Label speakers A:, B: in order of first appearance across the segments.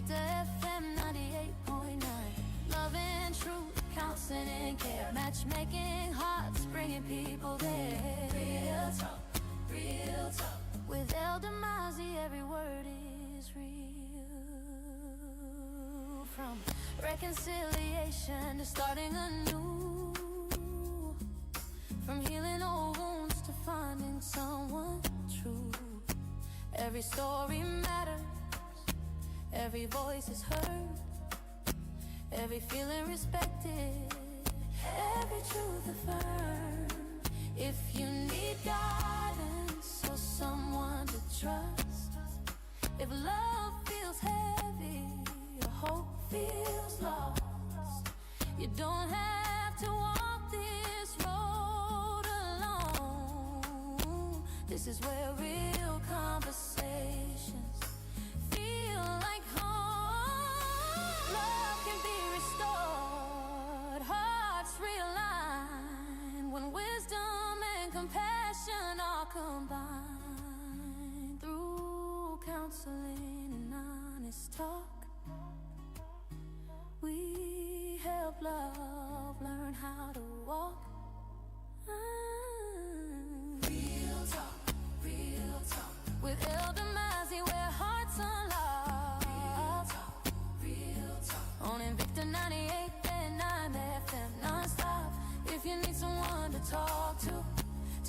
A: Invicta FM 98.9. Love and truth, counseling and care. Matchmaking hearts, bringing people there. Real talk, real talk. With Elder Mozzie, every word is real. From reconciliation to starting anew. From healing old wounds to finding someone true. Every story matters, every voice is heard, every feeling respected, every truth affirmed. If you need guidance or someone to trust, if love feels heavy or hope feels lost, you don't have to walk this road alone. This is where real conversations feel like home. Love can be restored, hearts realign when wisdom and compassion are combined. Through counseling and honest talk, we help love learn how to walk. Real talk, real talk. With Elder Mozzie, where hearts unlock. Real talk, real talk. On Invicta 98.9 FM non-stop. If you need someone to talk to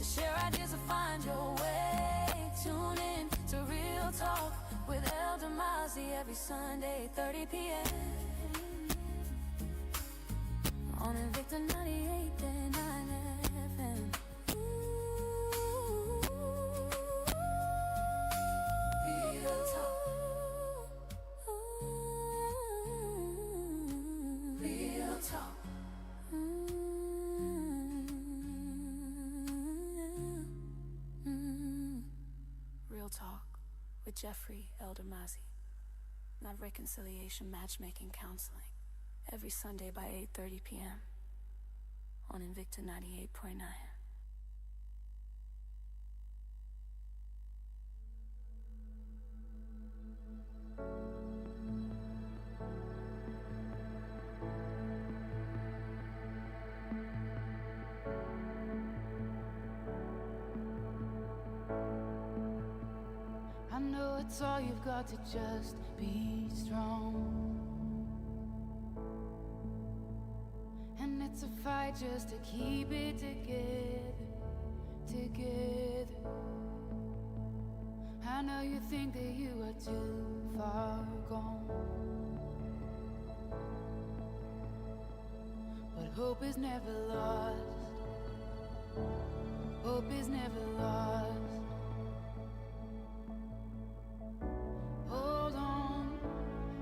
A: share ideas or find your way, tune in to Real Talk with Elder Mozzie every Sunday, 30 p.m. on Invicta 98.9 FM. Real talk. Real talk. Real Talk with Jeffery, Elder Mozzie. Not reconciliation, matchmaking, counseling. Every Sunday by 8:30 p.m. on Invicta 98.9.
B: I know it's all you've got to just be strong. And it's a fight just to keep it together. I know you think that you are too far gone, but hope is never lost. Hope is never lost. Hold on,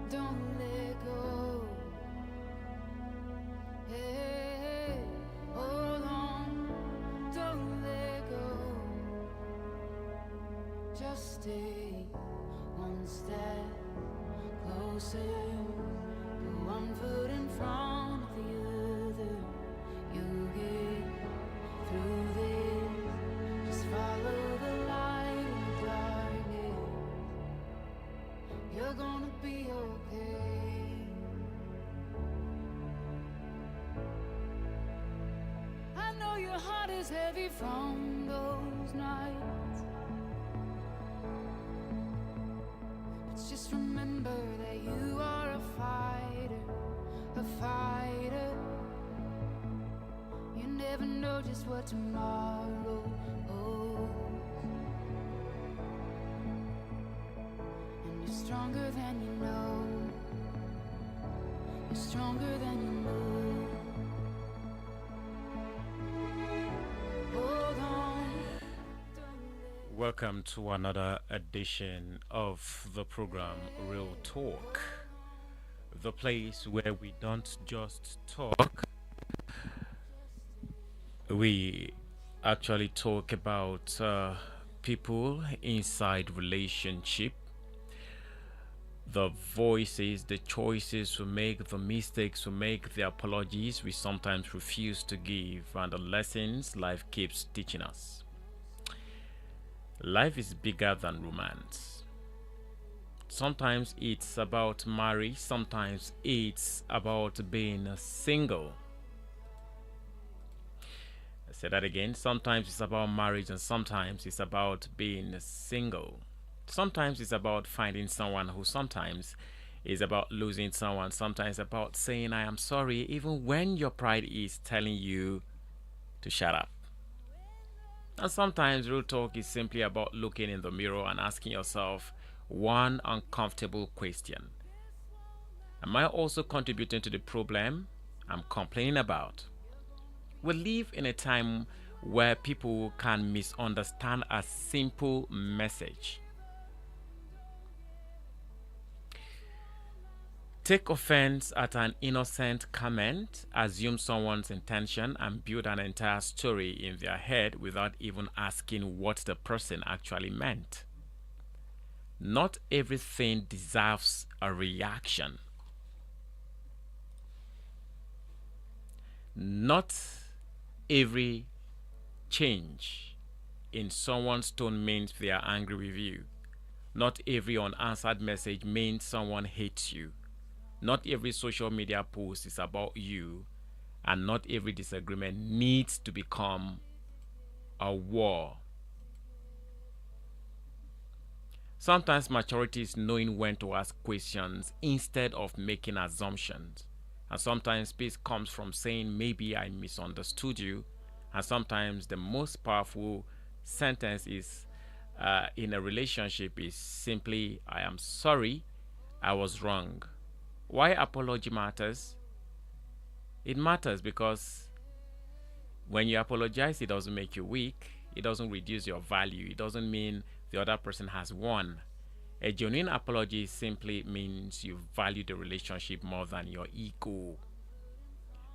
B: don't let go. Hey, hold on, don't let go. Just stay one step closer. Put one foot in front of the other. You'll get through this. Just follow the light in the darkness. You're gonna be okay. I know your heart is heavy from those nights, but just remember that you are a fighter, a fighter. You never know just what tomorrow holds, and you're stronger than you know. You're stronger than you know. Hold on.
C: Welcome to another edition of the program Real Talk, the place where we don't just talk, we actually talk about people inside relationship, the voices, the choices we make, the mistakes we make, the apologies we sometimes refuse to give, and the lessons life keeps teaching us. Life is bigger than romance. Sometimes it's about marriage, sometimes it's about being single. I say that again. Sometimes it's about marriage and sometimes it's about being single. Sometimes it's about finding someone who sometimes is about losing someone. Sometimes about saying I am sorry even when your pride is telling you to shut up. And sometimes real talk is simply about looking in the mirror and asking yourself one uncomfortable question. Am I also contributing to the problem I'm complaining about? We live in a time where people can misunderstand a simple message. Take offense at an innocent comment, assume someone's intention, and build an entire story in their head without even asking what the person actually meant. Not everything deserves a reaction. Not every change in someone's tone means they are angry with you. Not every unanswered message means someone hates you. Not every social media post is about you, and not every disagreement needs to become a war. Sometimes maturity is knowing when to ask questions instead of making assumptions. And sometimes peace comes from saying, maybe I misunderstood you. And sometimes the most powerful sentence is in a relationship is simply, I am sorry, I was wrong. Why apology matters? It matters because when you apologize, it doesn't make you weak. It doesn't reduce your value. It doesn't mean the other person has won. A genuine apology simply means you value the relationship more than your ego.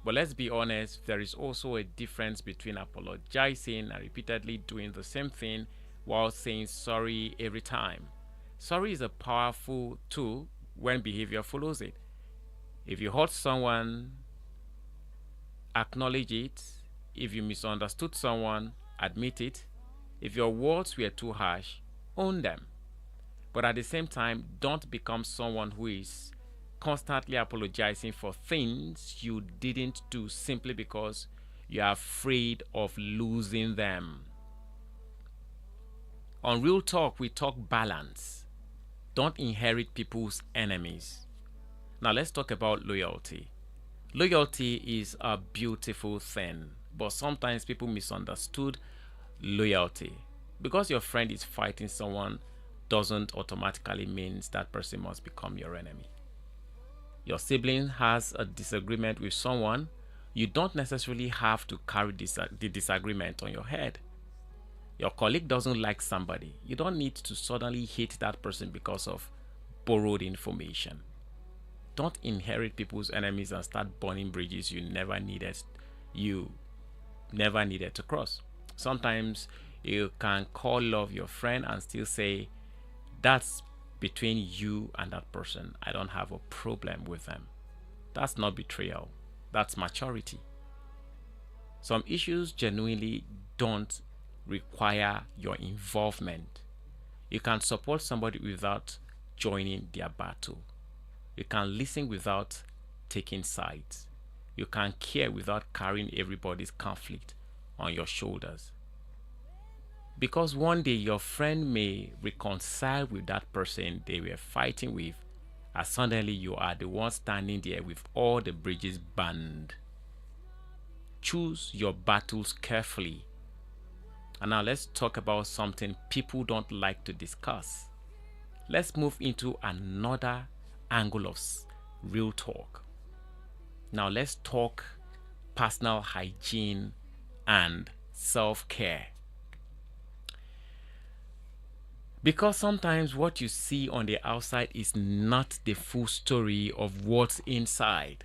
C: But let's be honest, there is also a difference between apologizing and repeatedly doing the same thing while saying sorry every time. Sorry is a powerful tool when behavior follows it. If you hurt someone, acknowledge it. If you misunderstood someone, admit it. If your words were too harsh, own them. But at the same time, don't become someone who is constantly apologizing for things you didn't do simply because you're afraid of losing them. On Real Talk, we talk balance. Don't inherit people's enemies. Now let's talk about loyalty. Loyalty is a beautiful thing, but sometimes people misunderstood loyalty. Because your friend is fighting someone doesn't automatically mean that person must become your enemy. Your sibling has a disagreement with someone, you don't necessarily have to carry the disagreement on your head. Your colleague doesn't like somebody, you don't need to suddenly hate that person because of borrowed information. Don't inherit people's enemies and start burning bridges you never needed to cross. Sometimes you can call love your friend and still say, that's between you and that person. I don't have a problem with them. That's not betrayal. That's maturity. Some issues genuinely don't require your involvement. You can support somebody without joining their battle. You can listen without taking sides. You can care without carrying everybody's conflict on your shoulders. Because one day your friend may reconcile with that person they were fighting with, and suddenly you are the one standing there with all the bridges burned. Choose your battles carefully. And now let's talk about something people don't like to discuss. Let's move into another angle of real talk. Now let's talk personal hygiene and self-care. Because sometimes what you see on the outside is not the full story of what's inside.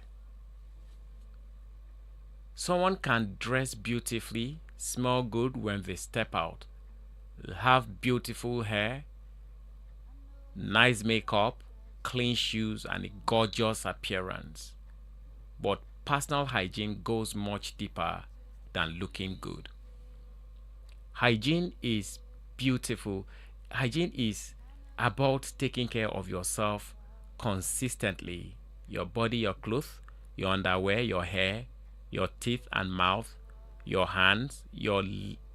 C: Someone can dress beautifully, smell good when they step out, have beautiful hair, nice makeup, clean shoes, and a gorgeous appearance. But personal hygiene goes much deeper than looking good. Hygiene is beautiful. Hygiene is about taking care of yourself consistently. Your body, your clothes, your underwear, your hair, your teeth and mouth, your hands, your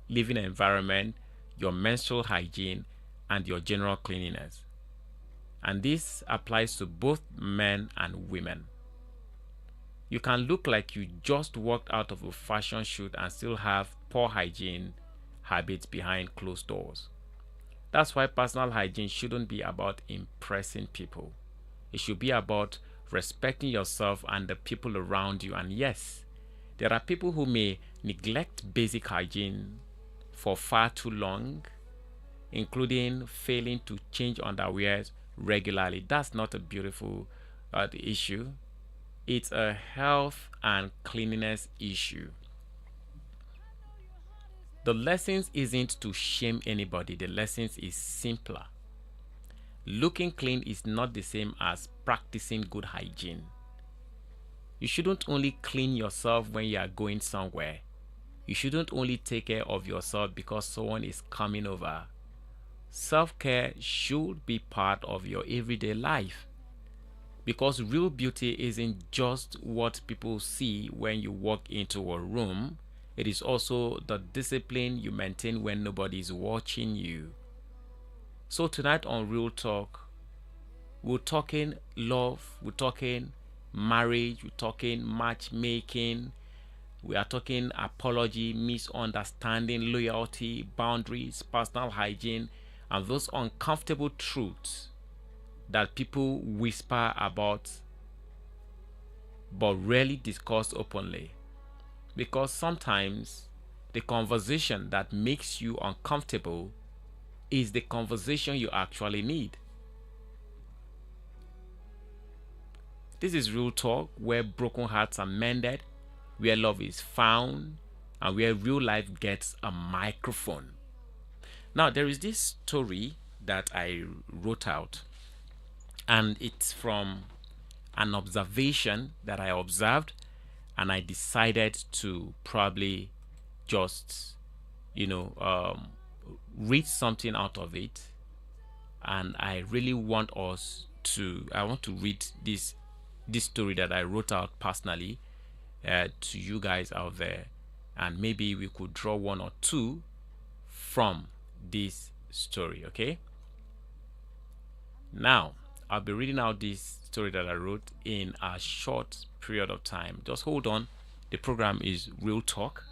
C: living environment, your menstrual hygiene, and your general cleanliness. And this applies to both men and women. You can look like you just walked out of a fashion shoot and still have poor hygiene habits behind closed doors. That's why personal hygiene shouldn't be about impressing people. It should be about respecting yourself and the people around you. And yes, there are people who may neglect basic hygiene for far too long, including failing to change underwear regularly. That's not a beautiful issue. It's a health and cleanliness issue. The lessons isn't to shame anybody. The lessons is simpler. Looking clean is not the same as practicing good hygiene. You shouldn't only clean yourself when you are going somewhere. You shouldn't only take care of yourself because someone is coming over. Self-care should be part of your everyday life. Because real beauty isn't just what people see when you walk into a room. It is also the discipline you maintain when nobody is watching you. So tonight on Real Talk, we're talking love, we're talking marriage, we're talking matchmaking, we are talking apology, misunderstanding, loyalty, boundaries, personal hygiene, and those uncomfortable truths that people whisper about but rarely discuss openly. Because sometimes the conversation that makes you uncomfortable is the conversation you actually need. This is Real Talk, where broken hearts are mended, where love is found, and where real life gets a microphone. Now, there is this story that I wrote out, and it's from an observation that I observed, and I decided to probably just, read something out of it. And I really want I want to read this story that I wrote out personally to you guys out there, and maybe we could draw one or two from this story. Okay, now I'll be reading out this story that I wrote in a short period of time. Just hold on. The program is Real Talk.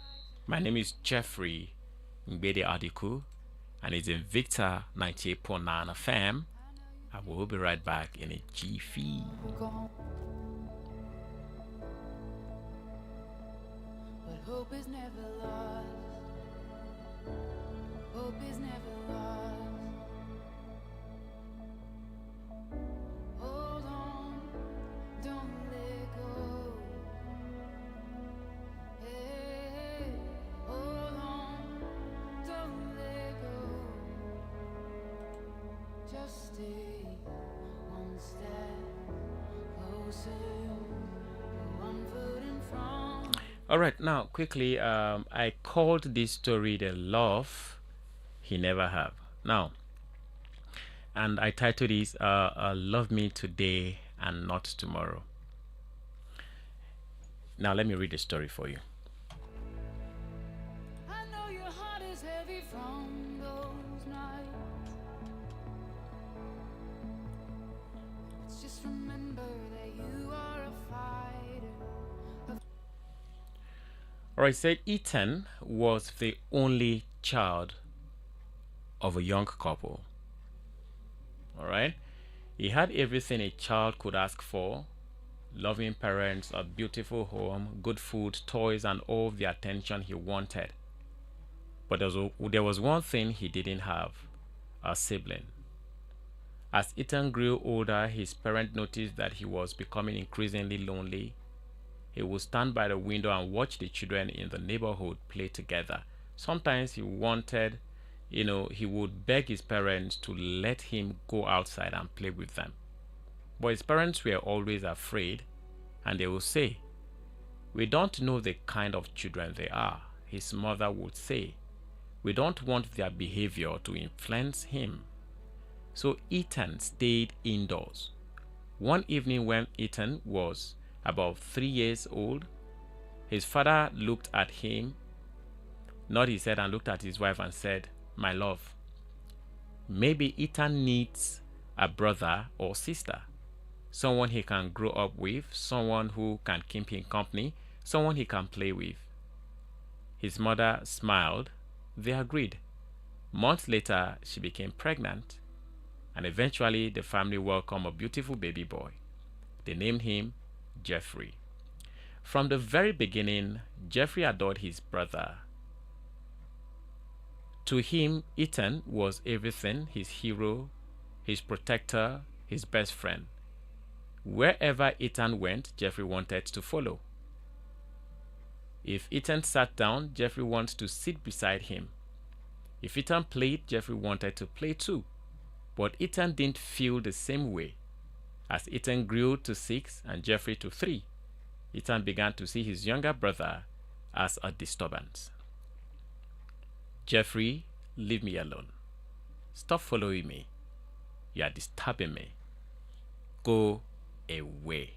C: My name is Jeffery Ngbede Adikwu, and it's Invicta 98.9 FM. I will be right back in a jiffy.
B: But hope is never lost. Hope is never lost. Hold on, don't let go. Hey, hold on, don't let go. Just stay one step closer, one foot in front.
C: All right, now quickly, I called this story the love he never have. Now, and I titled this Love Me Today and Not Tomorrow. Now let me read the story for you.
B: I know your heart is heavy from those nights. Just remember that you are a fighter.
C: All right, said Ethan was the only child of a young couple. All right, he had everything a child could ask for: loving parents, a beautiful home, good food, toys, and all the attention he wanted. But there was one thing he didn't have: a sibling. As Ethan grew older, his parents noticed that he was becoming increasingly lonely. He would stand by the window and watch the children in the neighborhood play together. Sometimes he wanted, he would beg his parents to let him go outside and play with them. But his parents were always afraid, and they would say, "We don't know the kind of children they are." His mother would say, "We don't want their behavior to influence him." So Ethan stayed indoors. One evening when Ethan was about 3 years old, his father looked at him, nodded his head and looked at his wife and said, "My love, maybe Ethan needs a brother or sister, someone he can grow up with, someone who can keep him company, someone he can play with." His mother smiled. They agreed. Months later, she became pregnant, and eventually the family welcomed a beautiful baby boy. They named him Jeffrey. From the very beginning, Jeffrey adored his brother. To him, Ethan was everything: his hero, his protector, his best friend. Wherever Ethan went, Jeffrey wanted to follow. If Ethan sat down, Jeffrey wanted to sit beside him. If Ethan played, Jeffrey wanted to play too. But Ethan didn't feel the same way. As Ethan grew to 6 and Jeffrey to 3, Ethan began to see his younger brother as a disturbance. "Jeffrey, leave me alone. Stop following me. You are disturbing me. Go away."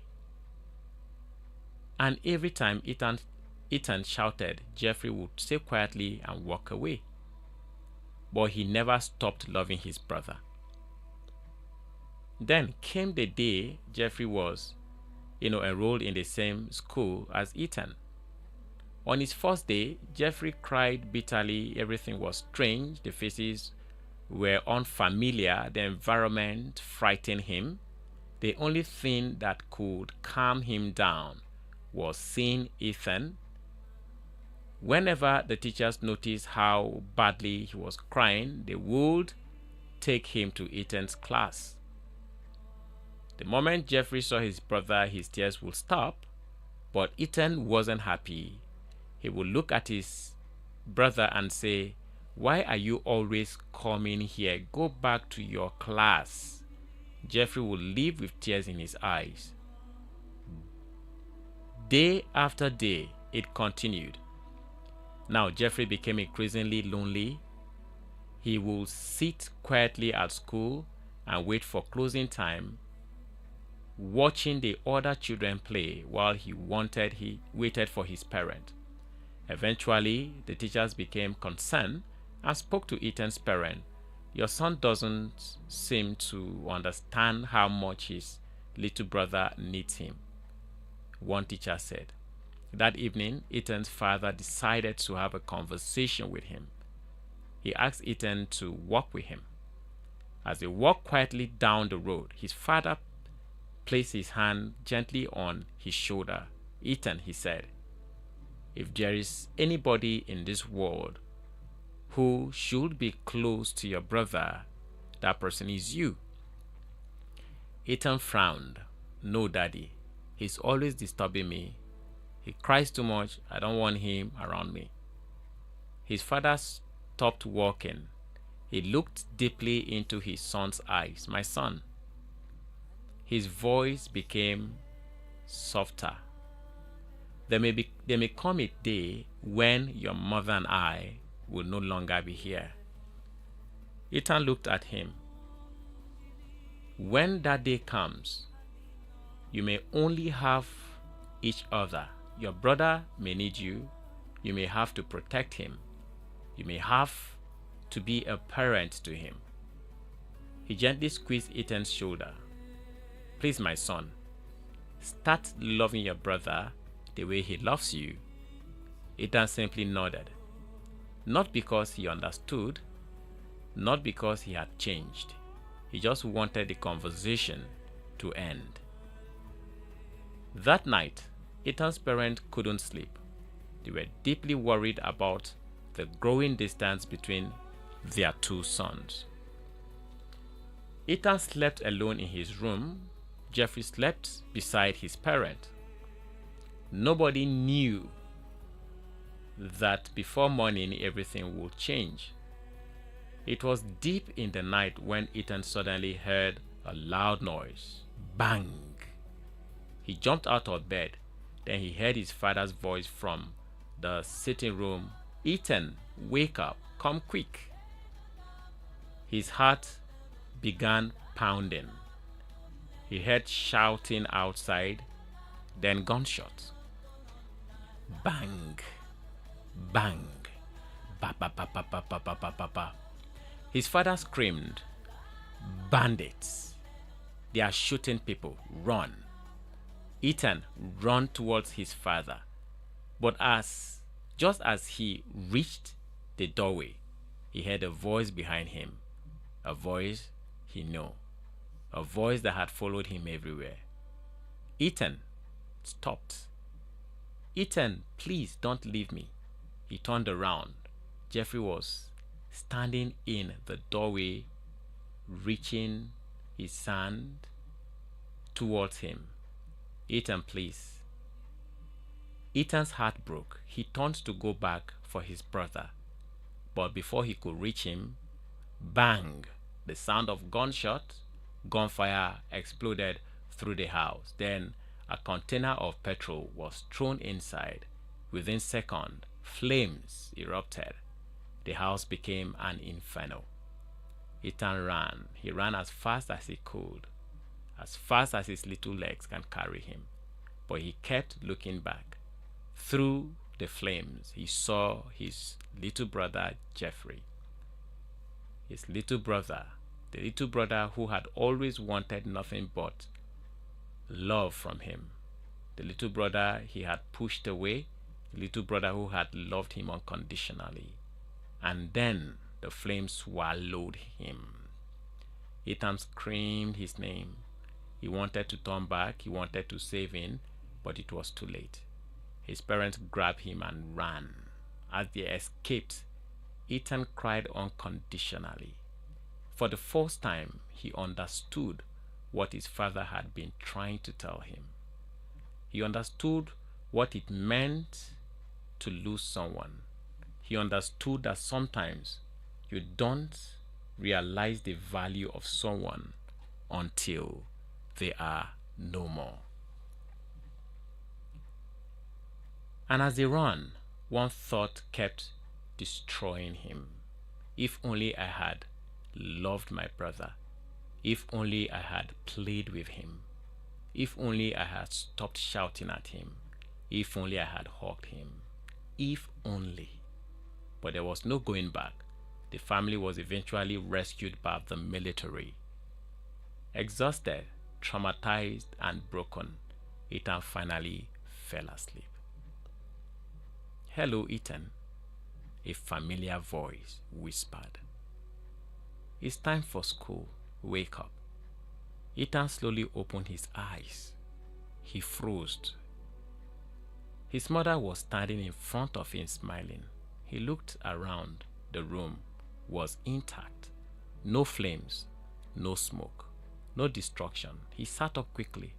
C: And every time Ethan shouted, Jeffrey would stay quietly and walk away. But he never stopped loving his brother. Then came the day Jeffrey was, enrolled in the same school as Ethan. On his first day, Jeffrey cried bitterly. Everything was strange. The faces were unfamiliar. The environment frightened him. The only thing that could calm him down was seeing Ethan. Whenever the teachers noticed how badly he was crying, they would take him to Ethan's class. The moment Jeffrey saw his brother, his tears would stop, but Ethan wasn't happy. He would look at his brother and say, "Why are you always coming here? Go back to your class." Jeffrey would leave with tears in his eyes. Day after day, it continued. Now Jeffrey became increasingly lonely. He would sit quietly at school and wait for closing time, watching the other children play while he waited for his parent. Eventually, the teachers became concerned and spoke to Ethan's parent. "Your son doesn't seem to understand how much his little brother needs him," one teacher said. That evening, Ethan's father decided to have a conversation with him. He asked Ethan to walk with him. As they walked quietly down the road, his father placed his hand gently on his shoulder. "Ethan," he said, "if there is anybody in this world who should be close to your brother, that person is you." Ethan frowned. "No, Daddy. He's always disturbing me. He cries too much. I don't want him around me." His father stopped walking. He looked deeply into his son's eyes. "My son." His voice became softer. There may come a day when your mother and I will no longer be here." Ethan looked at him. "When that day comes, you may only have each other. Your brother may need you. You may have to protect him. You may have to be a parent to him." He gently squeezed Ethan's shoulder. "Please, my son, start loving your brother the way he loves you." Ethan simply nodded. Not because he understood, not because he had changed. He just wanted the conversation to end. That night, Ethan's parents couldn't sleep. They were deeply worried about the growing distance between their two sons. Ethan slept alone in his room. Jeffrey slept beside his parent. Nobody knew that before morning everything would change. It was deep in the night when Ethan suddenly heard a loud noise. Bang! He jumped out of bed. Then he heard his father's voice from the sitting room. "Ethan, wake up. Come quick." His heart began pounding. He heard shouting outside, then gunshots. Bang, bang, ba ba ba ba ba ba ba ba ba ba. His father screamed, "Bandits! They are shooting people, run." Ethan ran towards his father, but just as he reached the doorway, he heard a voice behind him, a voice he knew, a voice that had followed him everywhere. Ethan stopped. "Ethan, please don't leave me." He turned around. Jeffrey was standing in the doorway, reaching his hand towards him. "Ethan, please." Ethan's heart broke. He turned to go back for his brother, but before he could reach him, bang! The sound of gunfire exploded through the house. Then a container of petrol was thrown inside. Within seconds, flames erupted. The house became an inferno. Ethan ran. He ran as fast as he could, as fast as his little legs can carry him. But he kept looking back. Through the flames, he saw his little brother Jeffrey. His little brother, the little brother who had always wanted nothing but love from him. The little brother he had pushed away, the little brother who had loved him unconditionally. And then the flames swallowed him. Ethan screamed his name. He wanted to turn back, he wanted to save him, but it was too late. His parents grabbed him and ran. As they escaped, Ethan cried unconditionally. For the first time, he understood what his father had been trying to tell him. He understood what it meant to lose someone. He understood that sometimes you don't realize the value of someone until they are no more. And as they ran, one thought kept destroying him. If only I had loved my brother. If only I had played with him. If only I had stopped shouting at him. If only I had hugged him. If only. But there was no going back. The family was eventually rescued by the military. Exhausted, traumatized, and broken, Ethan finally fell asleep. "Hello, Ethan," a familiar voice whispered. "It's time for school. Wake up." Ethan slowly opened his eyes. He froze. His mother was standing in front of him smiling. He looked around. The room was intact. No flames, no smoke, no destruction. He sat up quickly.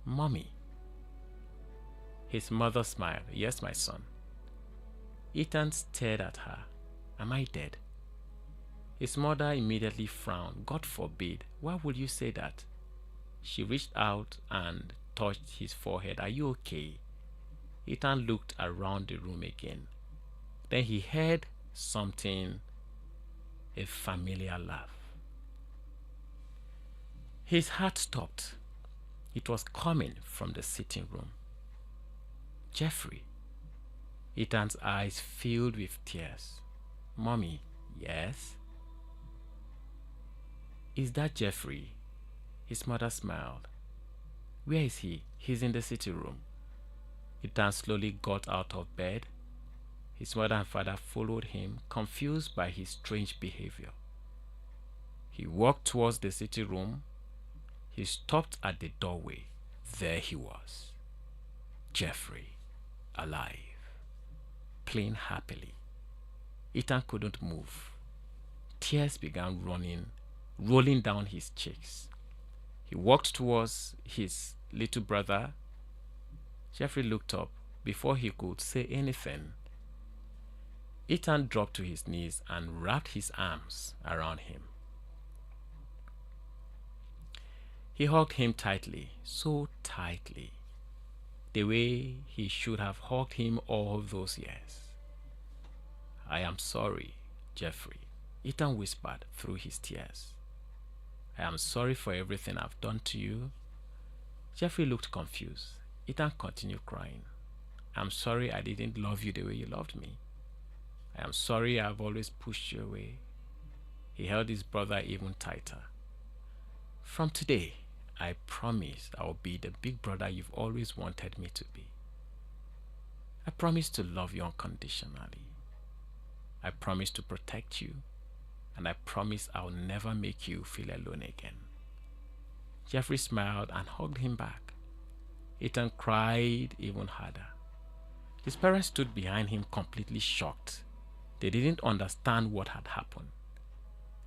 C: "Mommy." His mother smiled. "Yes, my son." Ethan stared at her. "Am I dead?" His mother immediately frowned. "God forbid. Why would you say that?" She reached out and touched his forehead. "Are you okay?" Ethan looked around the room again. Then he heard something, a familiar laugh. His heart stopped. It was coming from the sitting room. "Jeffrey." Ethan's eyes filled with tears. "Mommy." "Yes?" "Is that Jeffrey?" His mother smiled. "Where is he?" "He's in the sitting room." Ethan slowly got out of bed. His mother and father followed him, confused by his strange behavior. He walked towards the sitting room. He stopped at the doorway. There he was. Jeffrey, alive, playing happily. Ethan couldn't move. Tears began rolling down his cheeks. He walked towards his little brother. Jeffrey looked up. Before he could say anything, Ethan dropped to his knees and wrapped his arms around him. He hugged him tightly, so tightly, the way he should have hugged him all those years. "I am sorry, Jeffrey," Ethan whispered through his tears. I am sorry for everything I've done to you. Jeffrey looked confused. Ethan continued crying. I'm sorry I didn't love you the way you loved me. I am sorry I've always pushed you away. He held his brother even tighter. From today, I promise I'll be the big brother you've always wanted me to be. I promise to love you unconditionally. I promise to protect you, and I promise I'll never make you feel alone again. Jeffrey smiled and hugged him back. Ethan cried even harder. His parents stood behind him completely shocked. They didn't understand what had happened.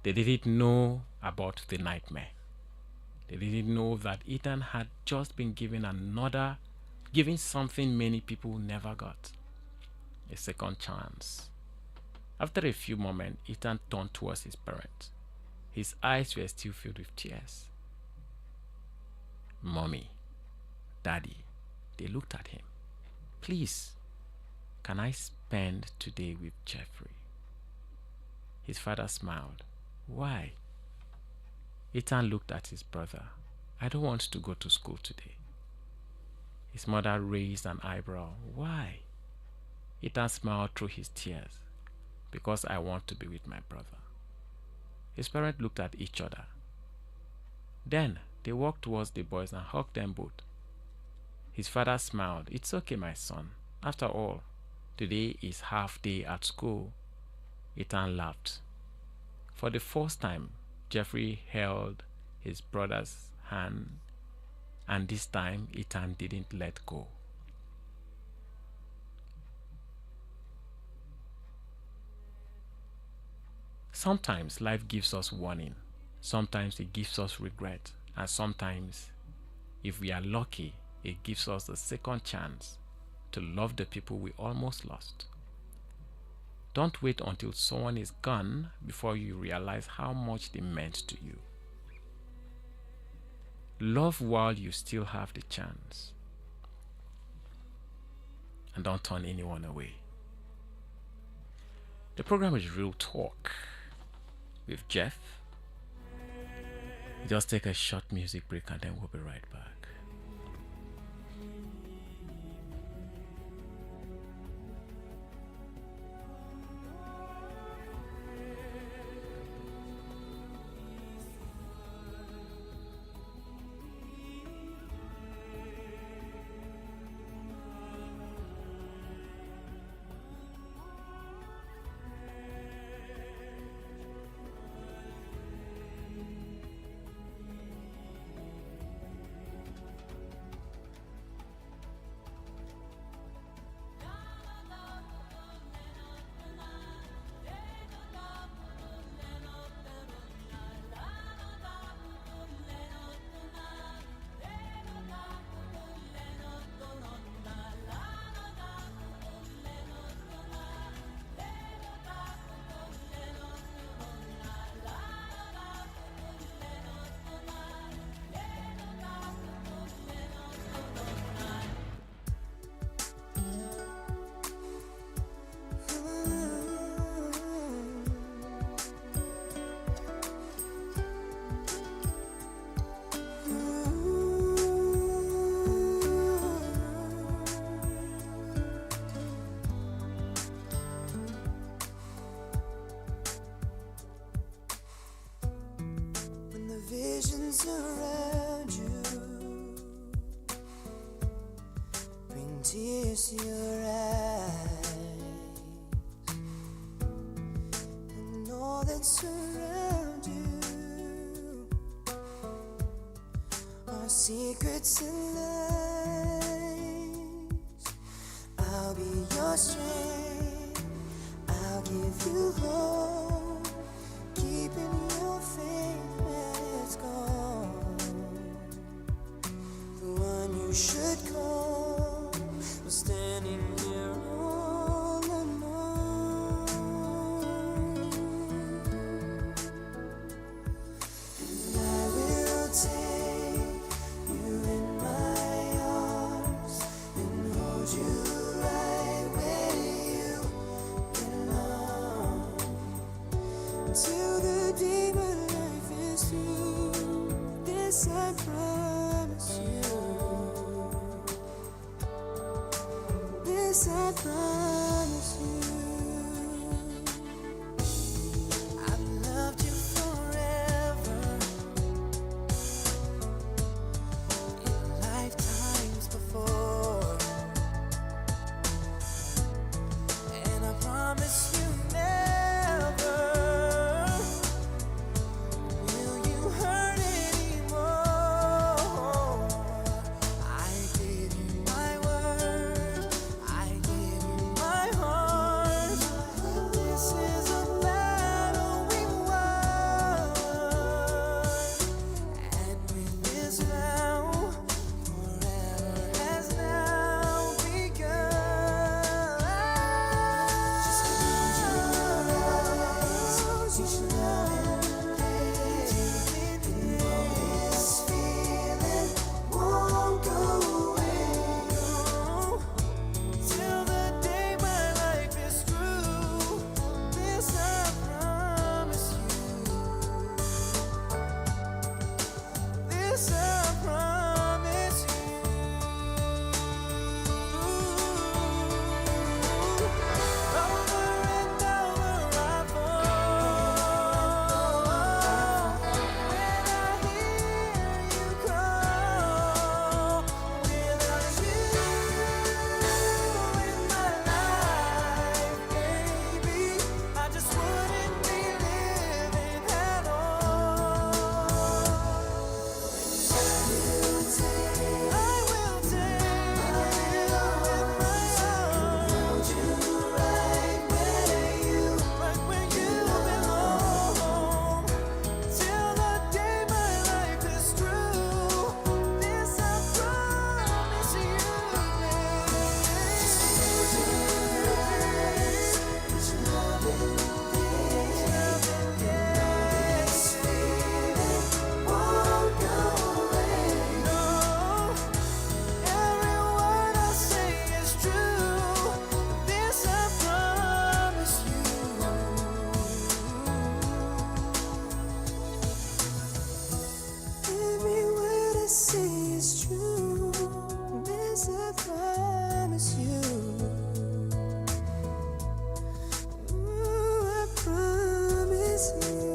C: They didn't know about the nightmare. They didn't know that Ethan had just been given something many people never got. A second chance. After a few moments, Ethan turned towards his parents. His eyes were still filled with tears. Mommy, Daddy, they looked at him. Please, can I spend today with Jeffrey? His father smiled. Why? Ethan looked at his brother. I don't want to go to school today. His mother raised an eyebrow. Why? Ethan smiled through his tears. Because I want to be with my brother. His parents looked at each other. Then they walked towards the boys and hugged them both. His father smiled. It's okay, my son. After all, today is half day at school. Ethan laughed. For the first time, Jeffrey held his brother's hand, and this time Ethan didn't let go. Sometimes life gives us warning. Sometimes it gives us regret. And sometimes, if we are lucky, it gives us a second chance to love the people we almost lost. Don't wait until someone is gone before you realize how much they meant to you. Love while you still have the chance. And don't turn anyone away. The program is Real Talk with Jeff. Just take a short music break and then we'll be right back.
D: Visions around you bring tears to your eyes, and all that surround you are secrets and lies. I'll be your strength, I'll give you hope, keeping your faith when it's gone. The one you should call was standing here all alone. And I will take you in my arms and hold you right where you belong, until the day my life is through. This I promise you. I've loved you forever in lifetimes before, and I promise you never will you hurt anymore. I gave you my word, I gave you my heart. This is a battle we won, and with this vow, forever has now begun. Just close your eyes, you should love it, and know this feeling won't go away. Till the day my life is through, this I promise you. This I promise you. Over and over I fall when I hear you call. Without you in my life, baby, I just wouldn't be living at all. I will take you in my arms, hold you right where you belong. Till the day my life is through, this I promise you, baby. Just close your eyes, put your love in this feeling won't go away. No, every word I say is true. This I promise you. Every word I say is true. This I promise you. Ooh, I promise you.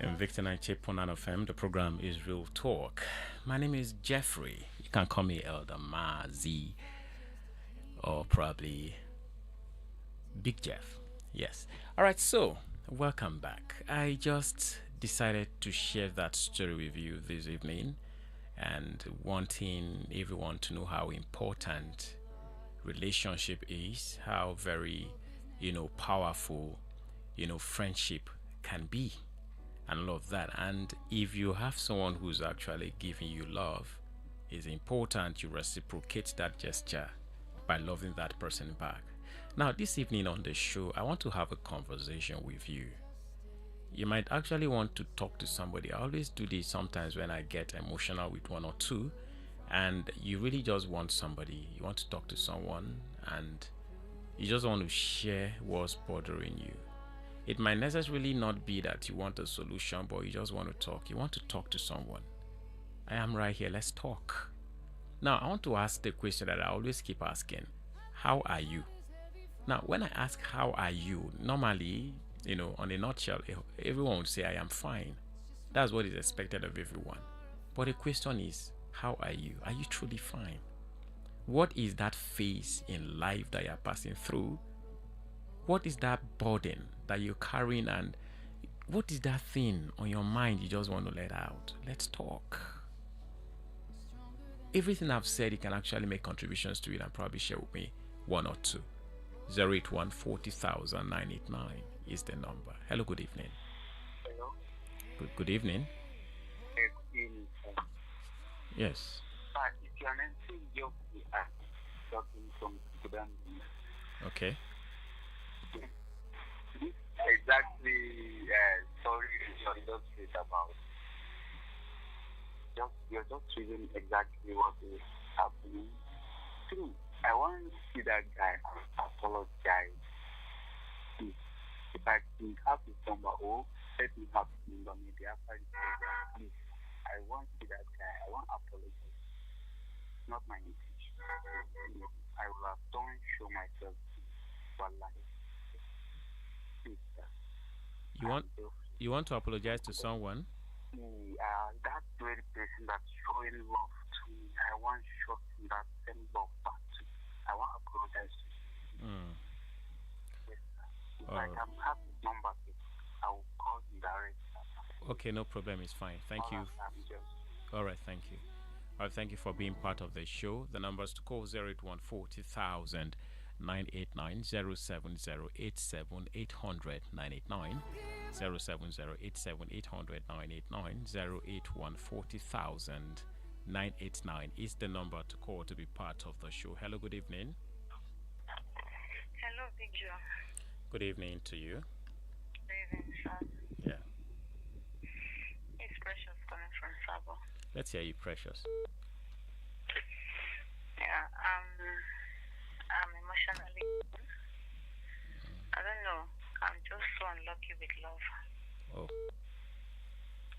C: Invicta 98.9 FM. The program is Real Talk. My name is Jeffery. You can call me Elder Mazi, or probably Big Jeff. Yes. All right. So welcome back. I just decided to share that story with you this evening, and wanting everyone to know how important relationship is, how very, powerful, friendship can be, and all of that. And if you have someone who's actually giving you love, it's important you reciprocate that gesture by loving that person back. Now, this evening on the show, I want to have a conversation with you. You might actually want to talk to somebody. I always do this sometimes when I get emotional with one or two, and you really just want somebody, you want to talk to someone, and you just want to share what's bothering you. It might necessarily not be that you want a solution, but you just want to talk. You want to talk to someone. I am right here. Let's talk. Now, I want to ask the question that I always keep asking. How are you? Now, when I ask how are you, normally, on a nutshell, everyone would say I am fine. That's what is expected of everyone. But the question is, how are you? Are you truly fine? What is that phase in life that you're passing through? What is that burden that you're carrying, and what is that thing on your mind you just want to let out? Let's talk. Everything I've said, you can actually make contributions to it and probably share with me one or two. 081 40,000 989 is the number. Hello, good evening.
E: Hello.
C: Good evening.
E: Good evening.
C: Yes.
E: If you are mentioning your talking from Sudan,
C: Okay.
E: exactly, sorry, you illustrate about telling exactly what is happening. Two, I want to see that guy apologize. If, if I can have his number, or let me have his number maybe after the program, please. I want to see that guy. I want to apologize. Not my intention. I will have done show myself for life. Please, sir.
C: You want you want to apologize to someone?
E: That very person that's showing love to me, I want to show him that same love back to me. I want to apologize to him.
C: Mm.
E: Yes, sir. If
C: All
E: I
C: right.
E: can have his number, I will call him direct.
C: Okay, no problem. It's fine. Thank you.
E: I'm just
C: All right, thank you. All right, thank you for being part of the show. The numbers to call 0814 2000 989 070 87 800 989 070 87 800 989 081 40,000 989 is the number to call to be part of the show. Hello, good evening.
F: Hello, Big Joe.
C: Good evening to you.
F: Good evening, sir.
C: Yeah,
F: It's Precious coming from Sabo.
C: let's hear you, Precious.
F: Yeah, I'm emotionally. I don't know. I'm just so unlucky with love.
C: Oh,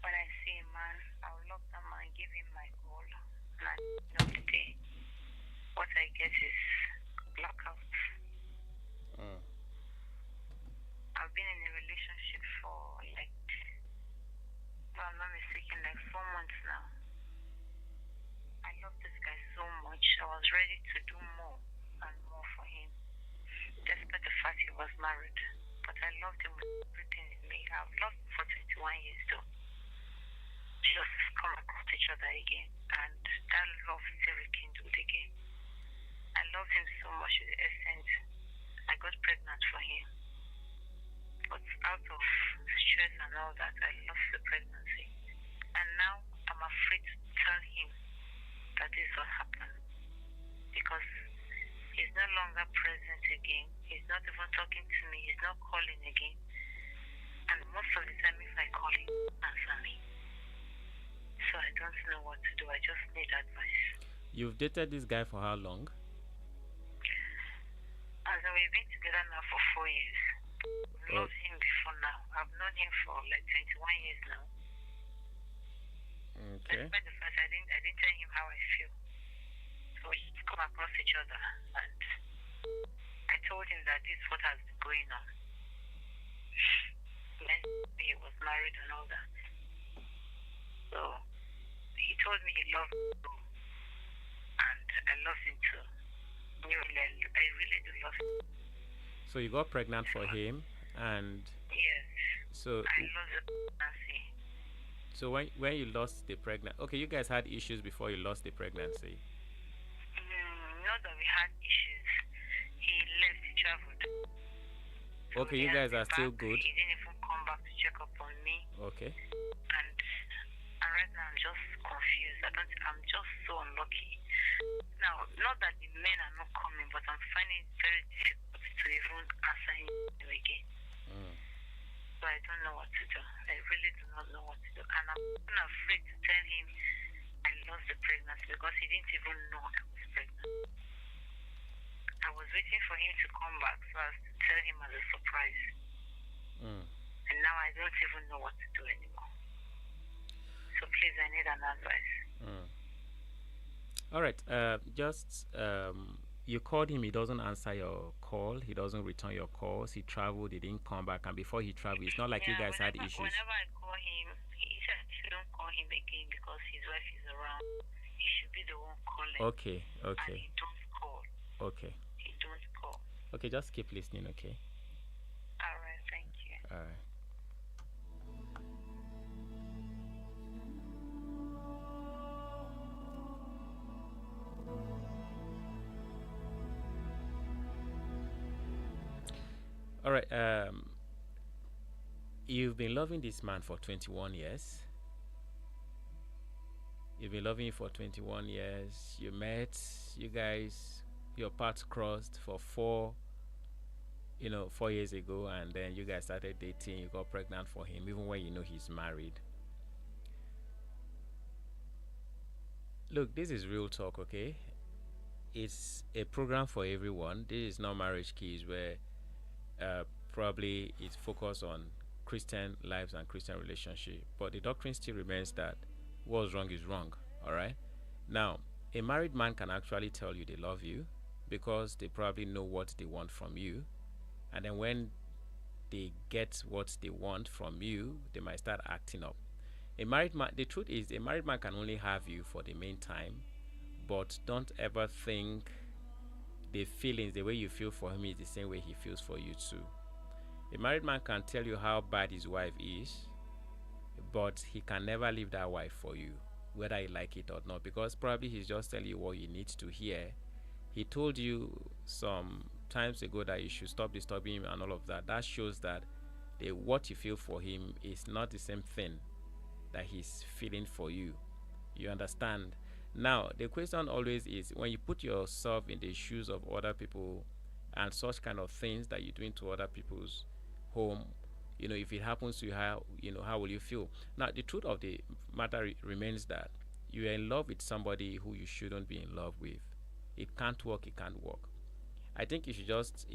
F: When I see a man, I'll love that man, give him my all. And at the end of the day, what I get is blackout.
C: mm.
F: I've been in a relationship for like, if I'm not mistaken, like 4 months now. I love this guy so much. I was ready to do more and more for him, despite the fact he was married. But I loved him with everything in me. I've loved him for 21 years though. Just come across each other again, and that love still rekindled again. I loved him so much to the extent I got pregnant for him. But out of stress and all that, I lost the pregnancy. And now I'm afraid to tell him that this will happen, because he's no longer present again. He's not even talking to me. He's not calling again. And most of the time, if I call him, he doesn't answer me. So I don't know what to do. I just need advice.
C: You've dated this guy for how long?
F: As in, we've been together now for 4 years. I've loved him before now. I've known him for like 21 years now.
C: Okay.
F: Despite the fact I didn't tell him how I feel. So we just come across each other, and I told him that this is what has been going on. Then he was married and all that. So he told me he loved me too, and I love him too. I really do love him.
C: So you got pregnant for him, and
F: Yes.
C: so
F: I love the pregnancy.
C: so when you lost the pregnancy, okay, you guys had issues before you lost the pregnancy.
F: Not that we had issues. He left, he traveled. So
C: Okay,
F: he
C: you guys
F: hasn't
C: are still
F: back.
C: good.
F: He didn't even come back to check up on me.
C: Okay.
F: And right now I'm just confused. I'm just so unlucky. Now, not that the men are not coming, but I'm finding it very difficult to even answer him again.
C: Mm.
F: So I don't know what to do. I really do not know what to do. And I'm even afraid to tell him I lost the pregnancy, because he didn't even know I was pregnant. I was waiting for him to come back so as to tell him as a surprise.
C: Mm.
F: And now I don't even know what to do anymore. So please, I need an advice.
C: Mm. All right. Just you called him. He doesn't answer your call. He doesn't return your calls. He traveled. He didn't come back. And before he traveled, it's not like you guys had issues.
F: Whenever I call him, he said I shouldn't call him again because his wife is around. He should be the one calling.
C: Okay.
F: And
C: Okay.
F: he don't call.
C: Okay.
F: He don't call.
C: Okay. Just keep listening. Okay.
F: All right, thank you.
C: All right. All right. You've been loving this man for 21 years. You've been loving him for 21 years. You met, you guys, your paths crossed for 4 years ago, and then you guys started dating. You got pregnant for him, even when you know he's married. Look, this is real talk, okay? It's a program for everyone. This is not marriage keys where uh, probably it's focused on Christian lives and Christian relationship, but the doctrine still remains that what's wrong is wrong. All right. Now, a married man can actually tell you they love you because they probably know what they want from you, and then when they get what they want from you, they might start acting up. A married man, the truth is, a married man can only have you for the meantime, but don't ever think the feelings, the way you feel for him, is the same way he feels for you too. A married man can tell you how bad his wife is, but he can never leave that wife for you, whether you like it or not, because probably he's just telling you what you need to hear. He told you some times ago that you should stop disturbing him and all of that. That shows that what you feel for him is not the same thing that he's feeling for you. You understand? Now, the question always is, when you put yourself in the shoes of other people and such kind of things that you're doing to other people's home, if it happens to you, how will you feel? Now, the truth of the matter remains that you are in love with somebody who you shouldn't be in love with. It can't work. It can't work. I think you should just,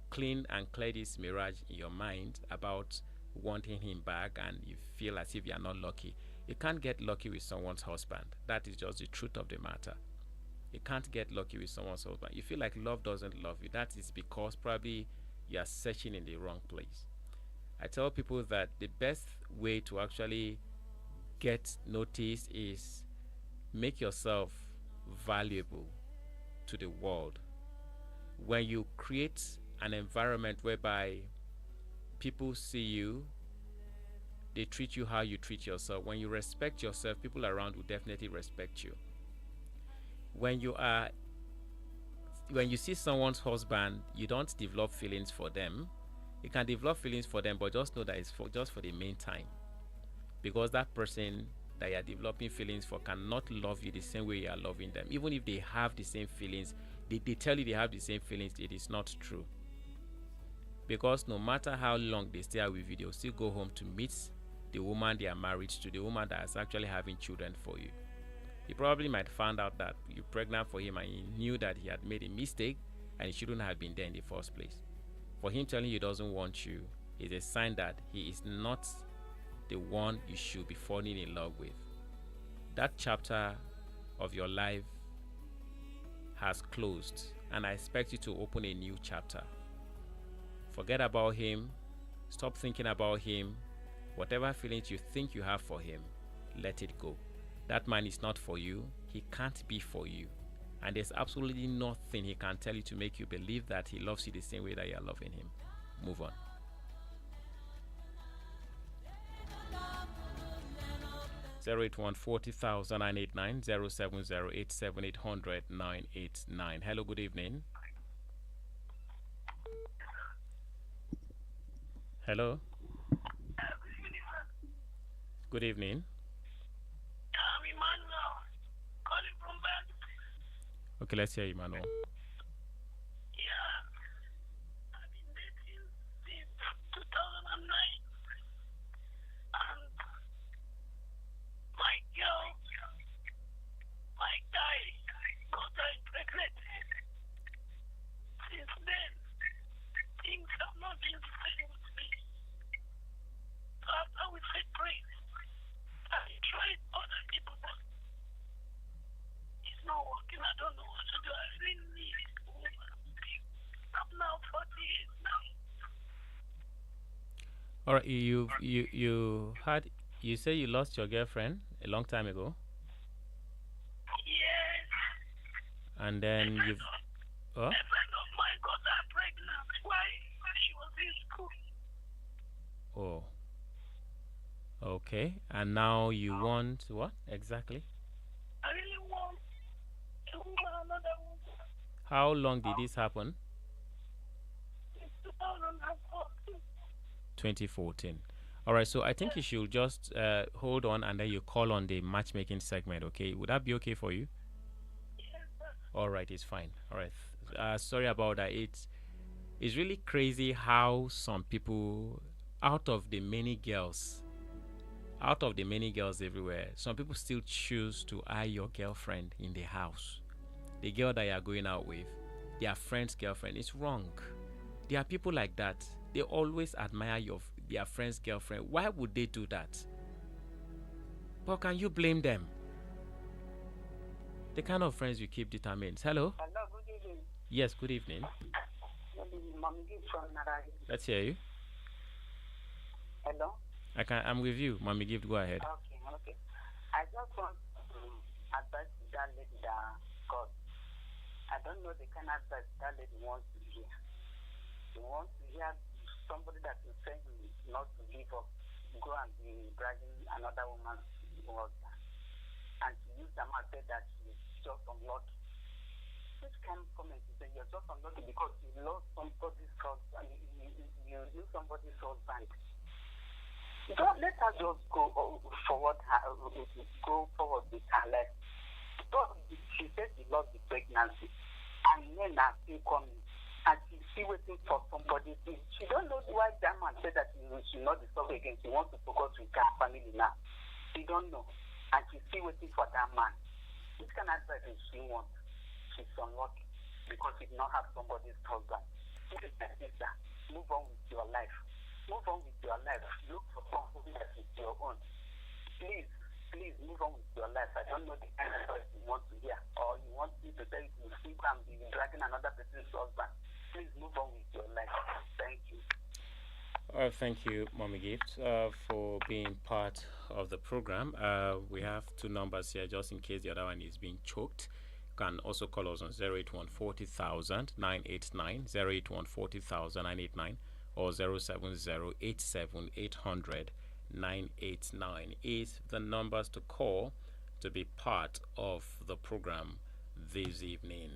C: clean and clear this mirage in your mind about wanting him back, and you feel as if you are not lucky. You can't get lucky with someone's husband. That is just the truth of the matter. You can't get lucky with someone's husband. You feel like love doesn't love you. That is because probably you are searching in the wrong place. I tell people that the best way to actually get noticed is make yourself valuable to the world. When you create an environment whereby people see you, they treat you how you treat yourself. When you respect yourself, people around will definitely respect you. When you see someone's husband, you don't develop feelings for them. You can develop feelings for them, but just know that it's just for the meantime, because that person that you are developing feelings for cannot love you the same way you are loving them. Even if they have the same feelings, they tell you they have the same feelings, it is not true. Because no matter how long they stay out with you, they'll still go home to meet the woman they are married to, the woman that is actually having children for you. He probably might find out that you're pregnant for him, and he knew that he had made a mistake and he shouldn't have been there in the first place. For him telling you he doesn't want you is a sign that he is not the one you should be falling in love with. That chapter of your life has closed, and I expect you to open a new chapter. Forget about him. Stop thinking about him. Whatever feelings you think you have for him, let it go. That man is not for you. He can't be for you. And there's absolutely nothing he can tell you to make you believe that he loves you the same way that you are loving him. Move on. 081 40989 070 989. Hello, good evening. Hello. Good evening.
G: I'm Emmanuel, calling from back.
C: Okay, let's hear you, Emmanuel.
G: Yeah, I've been dating since 2009, and my girl, my guy, got her pregnant. Since then, things have not been the same with me. So after we separate, I tried other people, but it's not working. I don't know what to do. I really need it. I'm now 40 years now.
C: All right, you say you lost your girlfriend a long time ago,
G: Yes.
C: and then you've. Oh,
G: A friend of mine got her pregnant while she was in school.
C: oh, okay. And now you want what exactly?
G: I really want a woman, another woman.
C: How long did this happen?
G: Since 2014.
C: 2014. All right, so I think you should just hold on, and then you call on the matchmaking segment, okay? Would that be okay for you?
G: Yes, sir.
C: All right, it's fine. All right. Sorry about that. It's really crazy how some people, out of the many girls Out of the many girls everywhere, some people still choose to eye your girlfriend in the house. The girl that you are going out with, their friend's girlfriend. It's wrong. There are people like that. They always admire their friend's girlfriend. Why would they do that? But can you blame them? The kind of friends you keep determines. Hello?
H: Hello, good evening.
C: Yes, good evening.
H: Good evening, Mommy Gift from Narari.
C: Let's hear you.
H: Hello?
C: I'm with you. Mommy Gift, go ahead.
H: Okay. I just want to advise that lady that God. I don't know the kind of advice that lady wants to hear. She wants to hear somebody that will tell you not to give up, go and be dragging another woman's husband. And she used the man said that she is just unlucky. Which kind of comment is that you're just unlucky because you lost somebody's husband, you lose somebody's husband. Don't let her just go forward with her life. She said she lost the pregnancy, and men are still coming, and she's still waiting for somebody. She don't know why that man said that she should not disturb again. She wants to focus with her family now. She don't know, and she's still waiting for that man. Which kind of advice does she want? She's unlucky because she did not have somebody's husband. Please, my sister, move on with your life. Move on with your life. Look for something that is your own. Please move on with your life. I don't know the kind of advice you want to hear, or you want me to tell you to sleep and be dragging another person's husband. Please move on with your life. Thank you.
C: Thank you, Mommy Gift, for being part of the program. We have two numbers here just in case the other one is being choked. You can also call us on 081 40,000 989, 081 40,000 989, or 070 87 800 989 is the numbers to call to be part of the program this evening.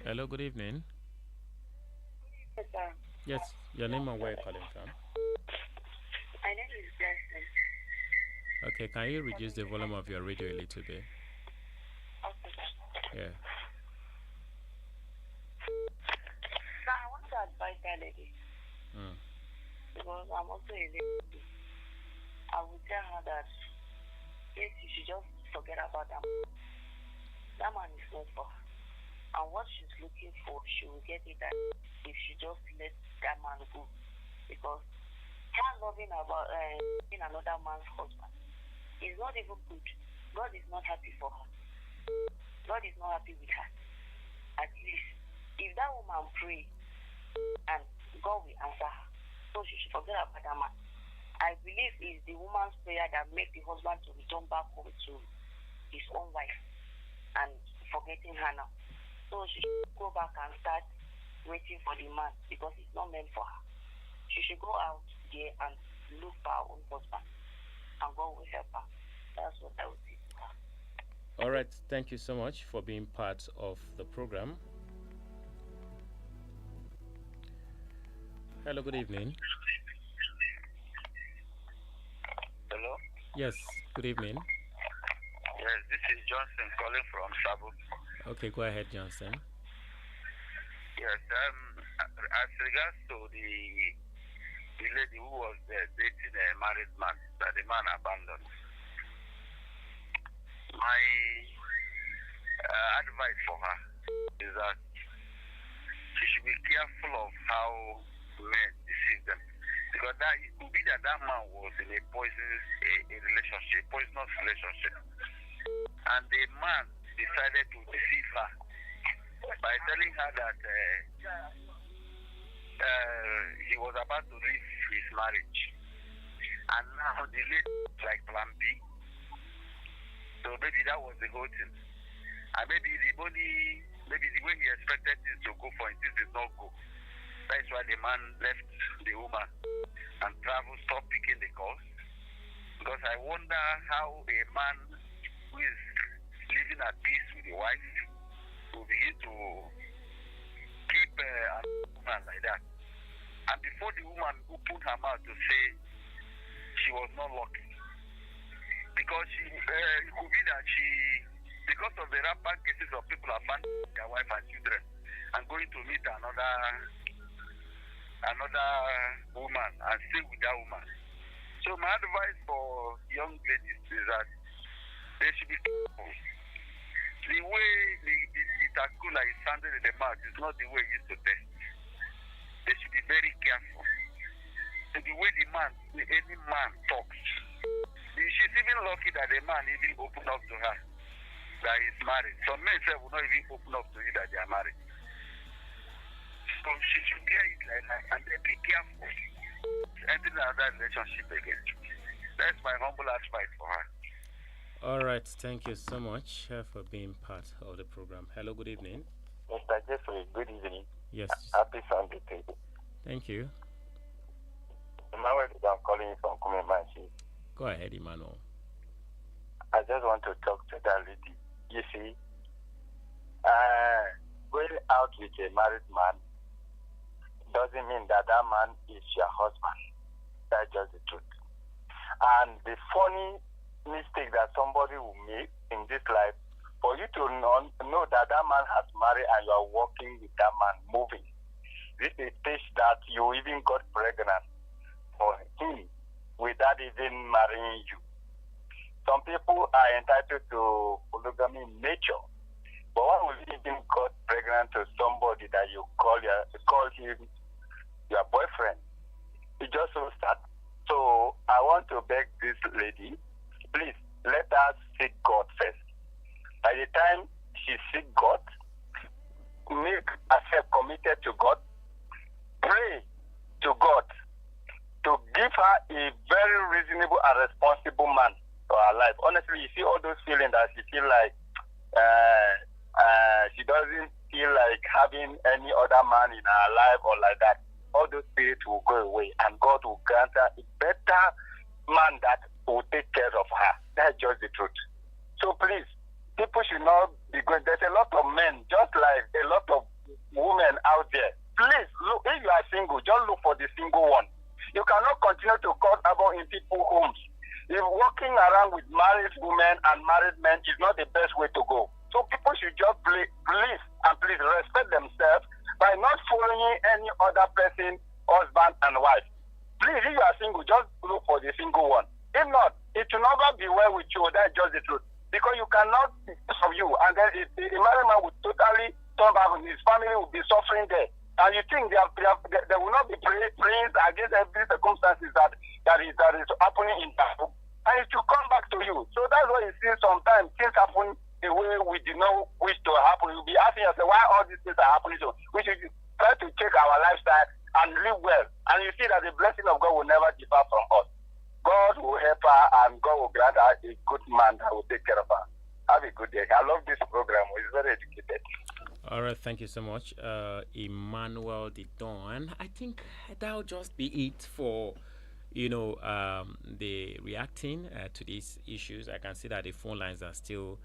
C: Hello, good evening.
F: Yes, sir.
C: Yes, your name and where you're calling from.
F: My name is Jeffery.
C: Okay, can you reduce the volume of your radio a little bit?
F: Okay, sir.
C: Yeah.
F: Sir, I want to advise that lady. Because I'm also a lady. I would tell her that yes, you should just forget about that man. That man is not for her. And what she's looking for, she will get it that if she just let that man go. Because her loving about being another man's husband is not even good. God is not happy for her. God is not happy with her. At least, if that woman pray, and God will answer her, so she should forget about that man. I believe it's the woman's prayer that makes the husband to return back home to his own wife and forgetting her now. So she should go back and start waiting for the man because it's not meant for her. She should go out there and look for her own husband, and God will help her. That's what I would say to her.
C: All right, thank you so much for being part of the program. Hello, good evening.
E: Hello?
C: Yes, good evening.
E: Yes, this is Johnson calling from Sabo.
C: Okay, go ahead, Johnson.
E: Yes, as regards to the lady who was dating a married man that the man abandoned, my advice for her is that she should be careful of how men deceive them. Because that it could be that man was in a poisonous relationship. And the man decided to deceive her by telling her that he was about to leave his marriage. And now the lady is like plan B. So maybe that was the whole thing. And maybe the way he expected things to go for him, things did not go. That's why the man left the woman and traveled, stopped picking the calls. Because I wonder how a man who is living at peace with the wife will begin to keep a woman like that. And before the woman opened her mouth to say she was not lucky, because it could be that because of the rampant cases of people abandoning their wife and children and going to meet another woman and stay with that woman. So my advice for young ladies is that they should be careful. The way the takula is sounded in the mouth is not the way it used to taste. They should be very careful. So the way any man talks, she's even lucky that the man even opened up to her that he's married. Some men say will not even open up to you that they are married. So she should hear it like that and then be careful entering another relationship again. That's my humble advice for her.
C: All right, thank you so much for being part of the program. Hello, good evening.
I: Mr. Jeffery, good evening.
C: Yes.
I: Happy Sunday to you.
C: Thank you.
I: Emmanuel, I'm calling you from Kumemanchi.
C: Go ahead, Emmanuel.
I: I just want to talk to that lady. You see, going out with a married man doesn't mean that that man is your husband. That's just the truth. And the funny mistake that somebody will make in this life, for you to know that that man has married and you are working with that man, moving. This is a stage that you even got pregnant for him without even marrying you. Some people are entitled to polygamy in nature, but why would you even got pregnant to somebody that you call him your boyfriend? It's just so sad. So I want to beg this lady, please let us seek God first. By the time she seek God, make herself committed to God, pray to God to give her a very reasonable and responsible man for her life. Honestly, you see all those feelings that she feel like she doesn't feel like having any other man in her life or like that. All those spirits will go away and God will grant her a better man that will take care of her. That's just the truth. So please, people should not be going. There's a lot of men, just like a lot of women out there. Please, look, if you are single, just look for the single one. You cannot continue to cause havoc in people's homes. If walking around with married women and married men is not the best way to go. So people should just please respect themselves by not following any other person, husband and wife. Please, if you are single, just look for the single one. If not, it will never be well with you. That's just the truth. Because you cannot of you, and then the married man will totally turn back, and his family will be suffering there. And you think they will not be praying against every circumstances that is happening in that home, and it will come back to you. So that's why you see sometimes things happen the way we did not wish to happen. You'll be asking yourself why all these things are happening. So we should try to check our lifestyle and live well. And you see that the blessing of God will never depart from us. God will help her and God will grant her a good man that will take care of her. Have a good day. I love this program. It's very educated.
C: All right, thank you so much, Emmanuel the Don. I think that'll just be it for the reacting to these issues. I can see that the phone lines are still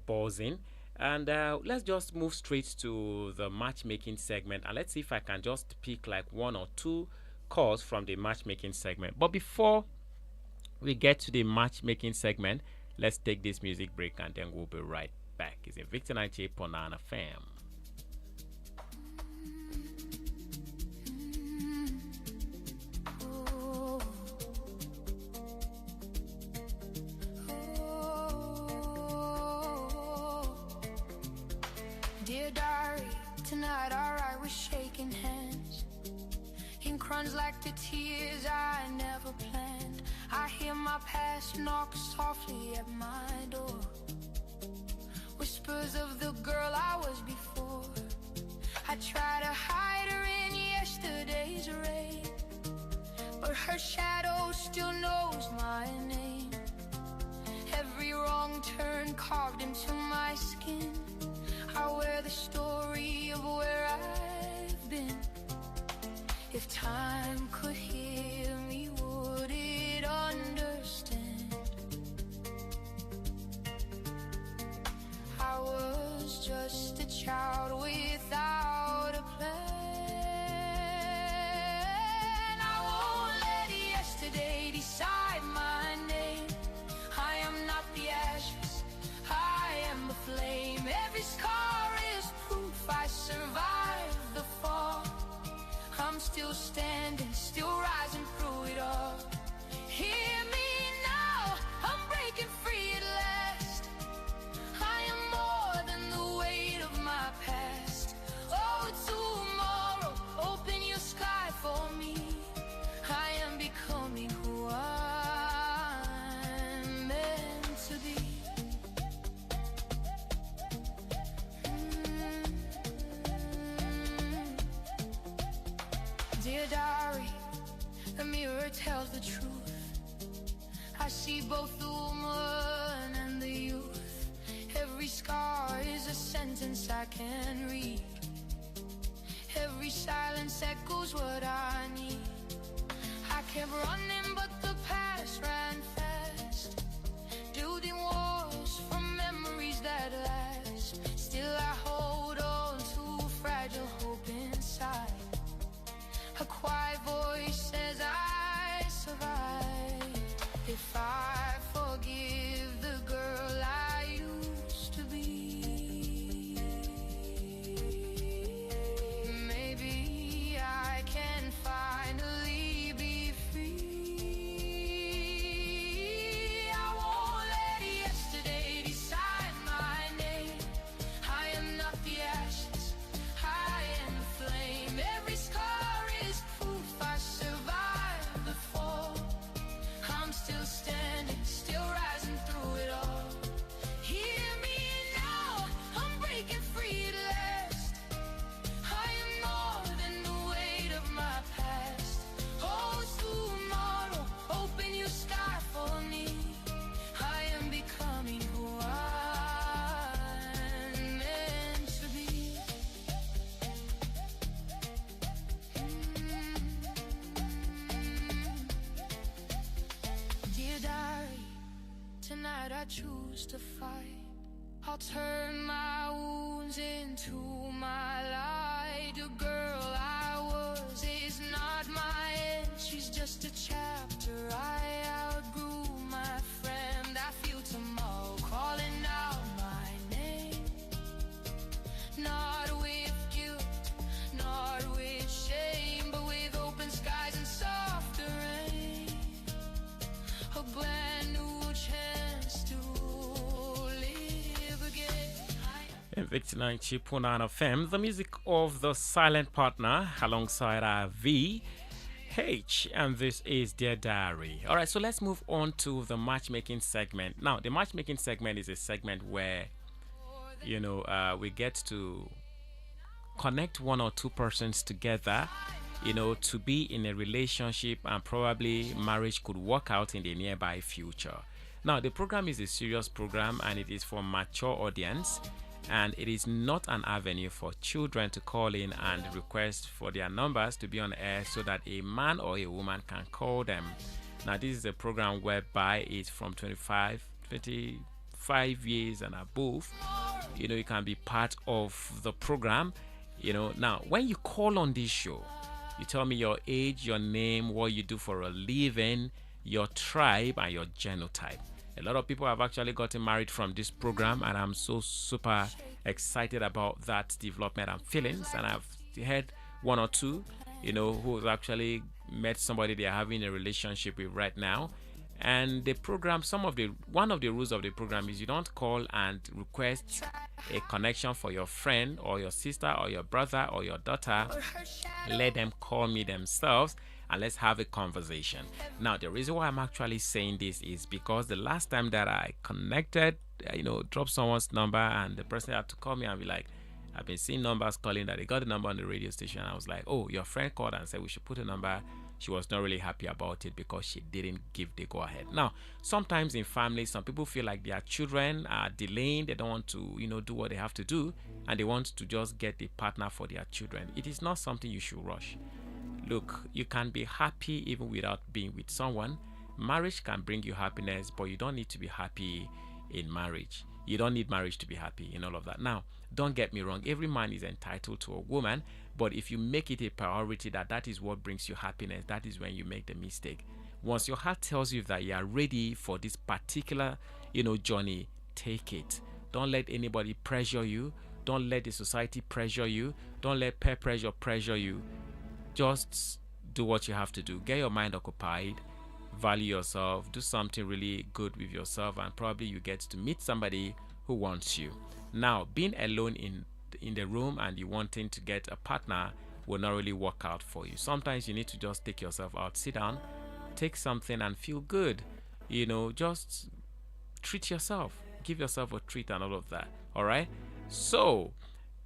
C: buzzing, and let's just move straight to the matchmaking segment, and let's see if I can just pick like one or two calls from the matchmaking segment. But before we get to the matchmaking segment, let's take this music break and then we'll be right back. It's Invicta 98.9 FM.
A: Dear diary, tonight our eye was shaking hands. Ink runs like the tears I never planned. I hear my past knock softly at my door. Whispers of the girl I was before. I try to hide her in yesterday's rain, but her shadow still knows my name. Every wrong turn carved into my skin. I wear the story of where I've been. If time could hear me, would it understand? I was just a child without a plan. I won't let yesterday decide my name. I am not the ashes, I am the flame. Every scar is proof I survived the fall. I'm still standing, still rising through it all. Hear me now, I'm breaking free at last. I am more than the weight of my past. Oh, tomorrow, open your sky for me. I am becoming who I'm meant to be. Dear diary, the mirror tells the truth. I see both the woman and the youth. Every scar is a sentence I can read. Every silence echoes what I need. I kept running, but the past ran fast, building walls from memories that last. Still I hold on to fragile hope inside. A quiet voice says I survived. If I forgive the girl I used to be, maybe I can finally be free. I won't let yesterday decide my name. I am not the ashes, I am the flame. Every scar is proof I survived the fall. I'm still standing, still rising through it all. Hear me now, I'm breaking free at last. I am more than the weight of my past. Oh, tomorrow, open your sky for me. I am becoming who I'm meant to be. Dear diary, tonight I choose to fight. I'll turn my wounds into my light. The girl I was is not my end. She's just a chapter I outgrew, my friend. I feel tomorrow calling out my name. Not with guilt, not with shame, but with open skies and softer rain. A brand new chance to live again.
C: Invicta 90.9 FM, the music of the silent partner alongside our V, H, and this is Dear Diary. All right, so let's move on to the matchmaking segment. Now, the matchmaking segment is a segment where, we get to connect one or two persons together, to be in a relationship, and probably marriage could work out in the nearby future. Now, the program is a serious program and it is for mature audience, and it is not an avenue for children to call in and request for their numbers to be on air so that a man or a woman can call them. Now, this is a program whereby it's from 25 years and above. You can be part of the program. Now, when you call on this show, you tell me your age, your name, what you do for a living, your tribe, and your genotype. A lot of people have actually gotten married from this program, and I'm so super excited about that development and feelings. And I've heard one or two, who's actually met somebody they're having a relationship with right now. And the program, one of the rules of the program is you don't call and request a connection for your friend or your sister or your brother or your daughter. Let them call me themselves and let's have a conversation. Now, the reason why I'm actually saying this is because the last time that I connected, dropped someone's number and the person had to call me and be like, I've been seeing numbers calling that they got the number on the radio station. I was like, oh, your friend called and said we should put a number. She was not really happy about it because she didn't give the go ahead. Now, sometimes in families, some people feel like their children are delaying. They don't want to, do what they have to do, and they want to just get a partner for their children. It is not something you should rush. Look, you can be happy even without being with someone. Marriage can bring you happiness, but you don't need to be happy in marriage. You don't need marriage to be happy and all of that. Now, don't get me wrong. Every man is entitled to a woman, but if you make it a priority that that is what brings you happiness, that is when you make the mistake. Once your heart tells you that you are ready for this particular, journey, take it. Don't let anybody pressure you. Don't let the society pressure you. Don't let peer pressure you. Just do what you have to do. Get your mind occupied. Value yourself. Do something really good with yourself, and probably you get to meet somebody who wants you. Now, being alone in the room and you wanting to get a partner will not really work out for you. Sometimes you need to just take yourself out, sit down, take something and feel good. Just treat yourself. Give yourself a treat and all of that. All right? So,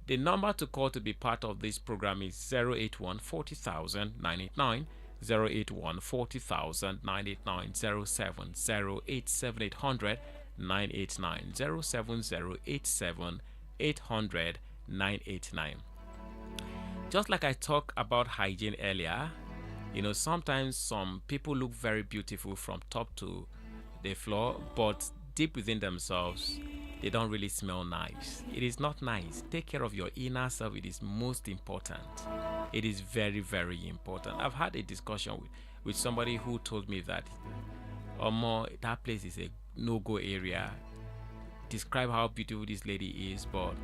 C: the number to call to be part of this program is 081 40,000 989, 081 40,000 989, 07087 800 989, 07087 800 989. Just like I talked about hygiene earlier, sometimes some people look very beautiful from top to the floor, but deep within themselves, they don't really smell nice. It is not nice. Take care of your inner self. It is most important. It is very, very important. I've had a discussion with somebody who told me that, that place is a no-go area. Describe how beautiful this lady is, but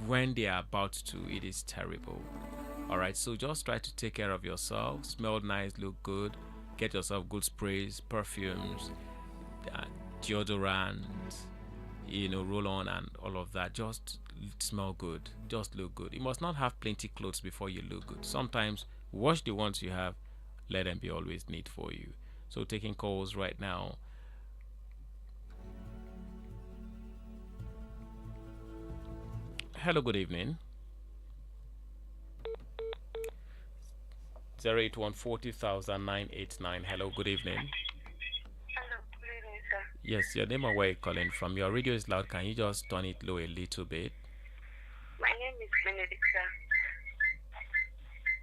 C: when they are about to, it is terrible. All right, so just try to take care of yourself. Smell nice, look good. Get yourself good sprays, perfumes, deodorant, roll on and all of that. Just smell good. Just look good. You must not have plenty clothes before you look good. Sometimes wash the ones you have. Let them be always neat for you. So taking calls right now. Hello, good evening. 081 40,000 989. Hello, good evening.
F: Hello, good evening, sir.
C: Yes, your name and where you're calling from. Your radio is loud. Can you just turn it low a little bit?
F: My name is Benedicta.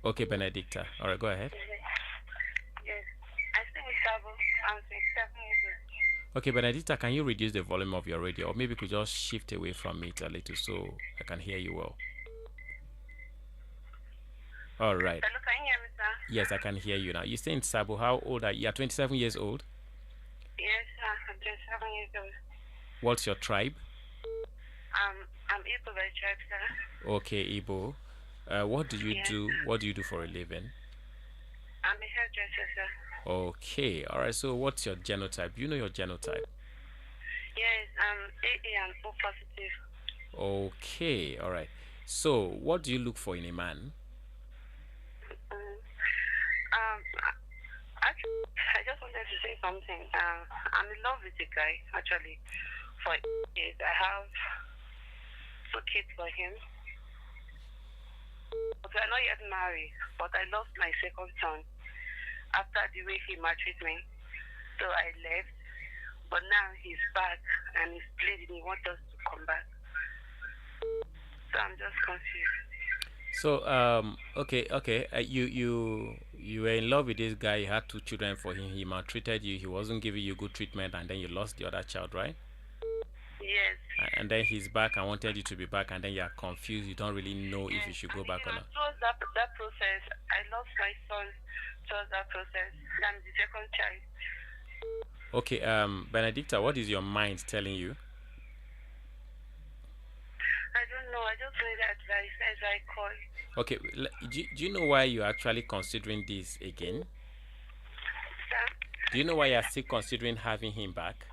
C: Okay, Benedicta. All right, go ahead.
F: Yes. I stay in Sabo. I'm 27 years old.
C: Okay, Benedicta, can you reduce the volume of your radio? Or maybe you could just shift away from it a little so I can hear you well. All right.
F: Hello, can you hear me, sir?
C: Yes, I can hear you now. You stay in Sabo. How old are you? You're 27 years old?
F: Yes, sir. I'm 27 years old.
C: What's your tribe?
F: I'm Igbo by tribe, sir.
C: Okay, Igbo. What do you do? What do you do for a living?
F: I'm a hairdresser, sir.
C: Okay, all right. So, what's your genotype? You know your genotype?
F: Yes, I'm AA and O positive.
C: Okay, all right. So, what do you look for in a man?
F: Actually, I just wanted to say something. I'm in love with a guy, actually. For years, I have 2 kids for him. But we're not yet married. But I lost my second son after the way he maltreated me. So I left. But now he's back and he's pleading. He wants us to come back. So I'm just confused.
C: So, okay. You were in love with this guy. You had 2 children for him. He maltreated you. He wasn't giving you good treatment, and then you lost the other child, right?
F: Yes.
C: And then he's back and wanted you to be back, and then you are confused. You don't really know if you should go back or not.
F: Towards that process, I lost my son. Towards that process, I'm the second child.
C: Okay, Benedicta, what is your mind telling you?
F: I don't know. I just need advice as I call.
C: Okay, do you know why you're actually considering this again?
F: Sir?
C: Do you know why you're still considering having him back?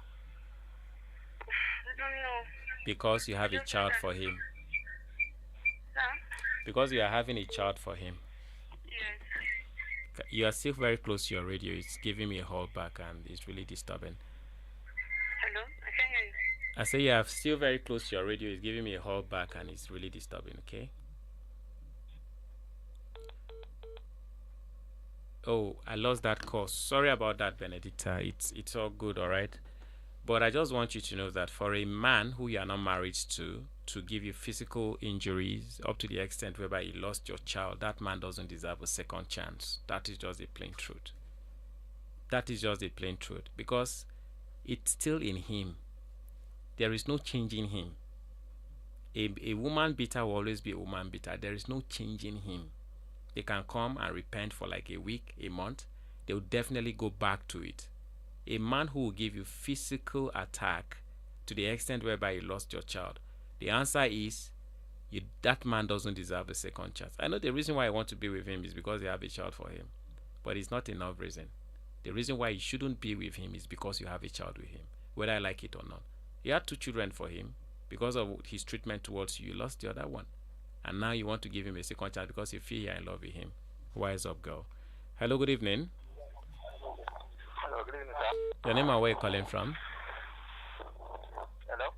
F: I don't know.
C: Because you have a child for him.
F: Sir?
C: Because you are having a child for him.
F: Yes.
C: You are still very close to your radio. It's giving me a hold back and it's really disturbing.
F: Hello? I can hear you.
C: I say you are still very close to your radio. It's giving me a hold back and it's really disturbing, okay? Oh, I lost that call. Sorry about that, Benedicta. It's all good, all right? But I just want you to know that for a man who you are not married to give you physical injuries up to the extent whereby you lost your child, that man doesn't deserve a second chance. That is just a plain truth. That is just a plain truth. Because it's still in him. there is no changing him. A woman beater will always be a woman beater. There is no changing him. They can come and repent for like a week, a month. They will definitely go back to it. A man who will give you physical attack to the extent whereby you lost your child, the answer is that man doesn't deserve a second chance. I know the reason why I want to be with him is because you have a child for him, but it's not enough reason. The reason why you shouldn't be with him is because you have a child with him, whether I like it or not. You had 2 children for him. Because of his treatment towards you, you lost the other one. And now you want to give him a second chance because you feel you're in love with him. Wise up, girl. Hello, good evening.
I: Hello, good evening, sir.
C: Your name and where you're calling from?
I: Hello?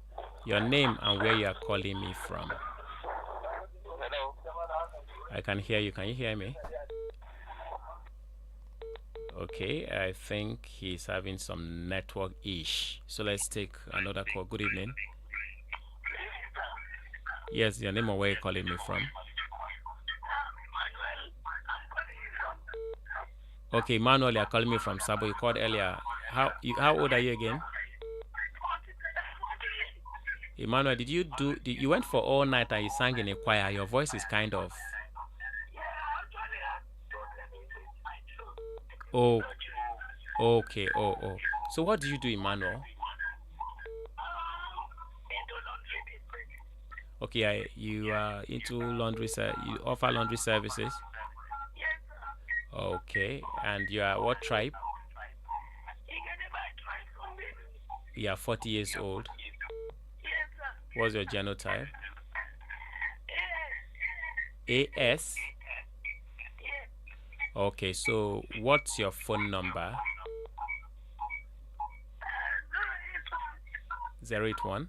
C: Your name and where you are calling me from.
I: Hello?
C: I can hear you. Can you hear me? Okay, I think he's having some network ish. So let's take another call. Good evening. Yes, your name and where you're calling me from. Okay, Manuel, you're calling me from Sabo. You called earlier. How old are you again? Emmanuel, you went for all night and you sang in a choir? Your voice is kind of... Oh, okay, oh. So what do you do, Emmanuel? Okay, you are into laundry, you offer laundry services? Okay, and you are what tribe? You are 40 years old. What's your genotype? AS? Okay, so what's your phone number? 081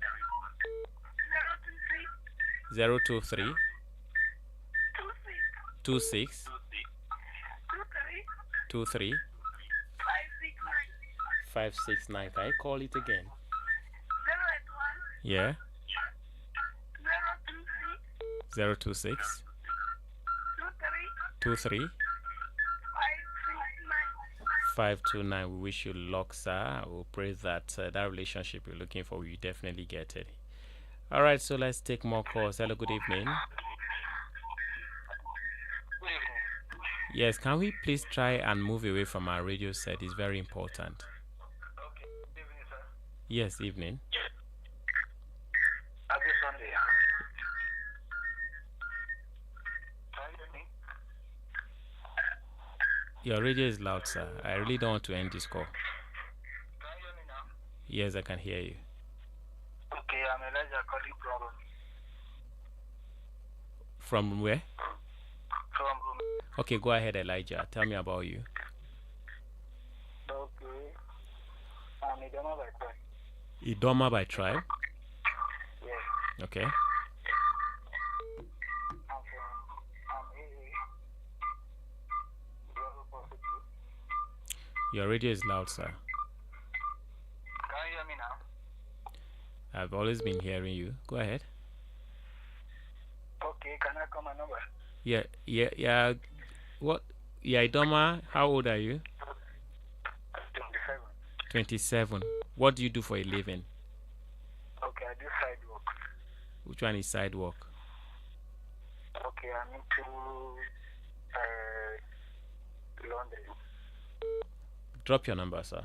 C: 023 26 23 569. Can I call it again? Yeah. 026 23 529. We wish you luck, sir. We'll pray that that relationship you're looking for, you definitely get it. All right, so let's take more calls. Hello, good evening. Yes, can we please try and move away from our radio set? It's very important.
I: Okay, good evening, sir.
C: Yes, evening.
I: Happy Sunday. Can you hear me?
C: Your radio is loud, sir. I really don't want to end this call.
I: Can you hear me now?
C: Yes, I can hear you.
I: Okay, I'm Elijah calling
C: From where?
I: from
C: Okay, go ahead, Elijah. Tell me about you.
I: Okay. I'm Idoma by tribe.
C: Idoma by tribe?
I: Yes.
C: Okay.
I: I'm AA.
C: Your radio is loud, sir.
I: Can you hear me now?
C: I've always been hearing you. Go ahead.
I: Okay, can I call my number?
C: Yeah. What? Yeah, Idoma, how old are you?
I: 27.
C: 27. What do you do for a living?
I: Okay, I do side work.
C: Which one is side work?
I: Okay, I'm into laundry.
C: Drop your number, sir.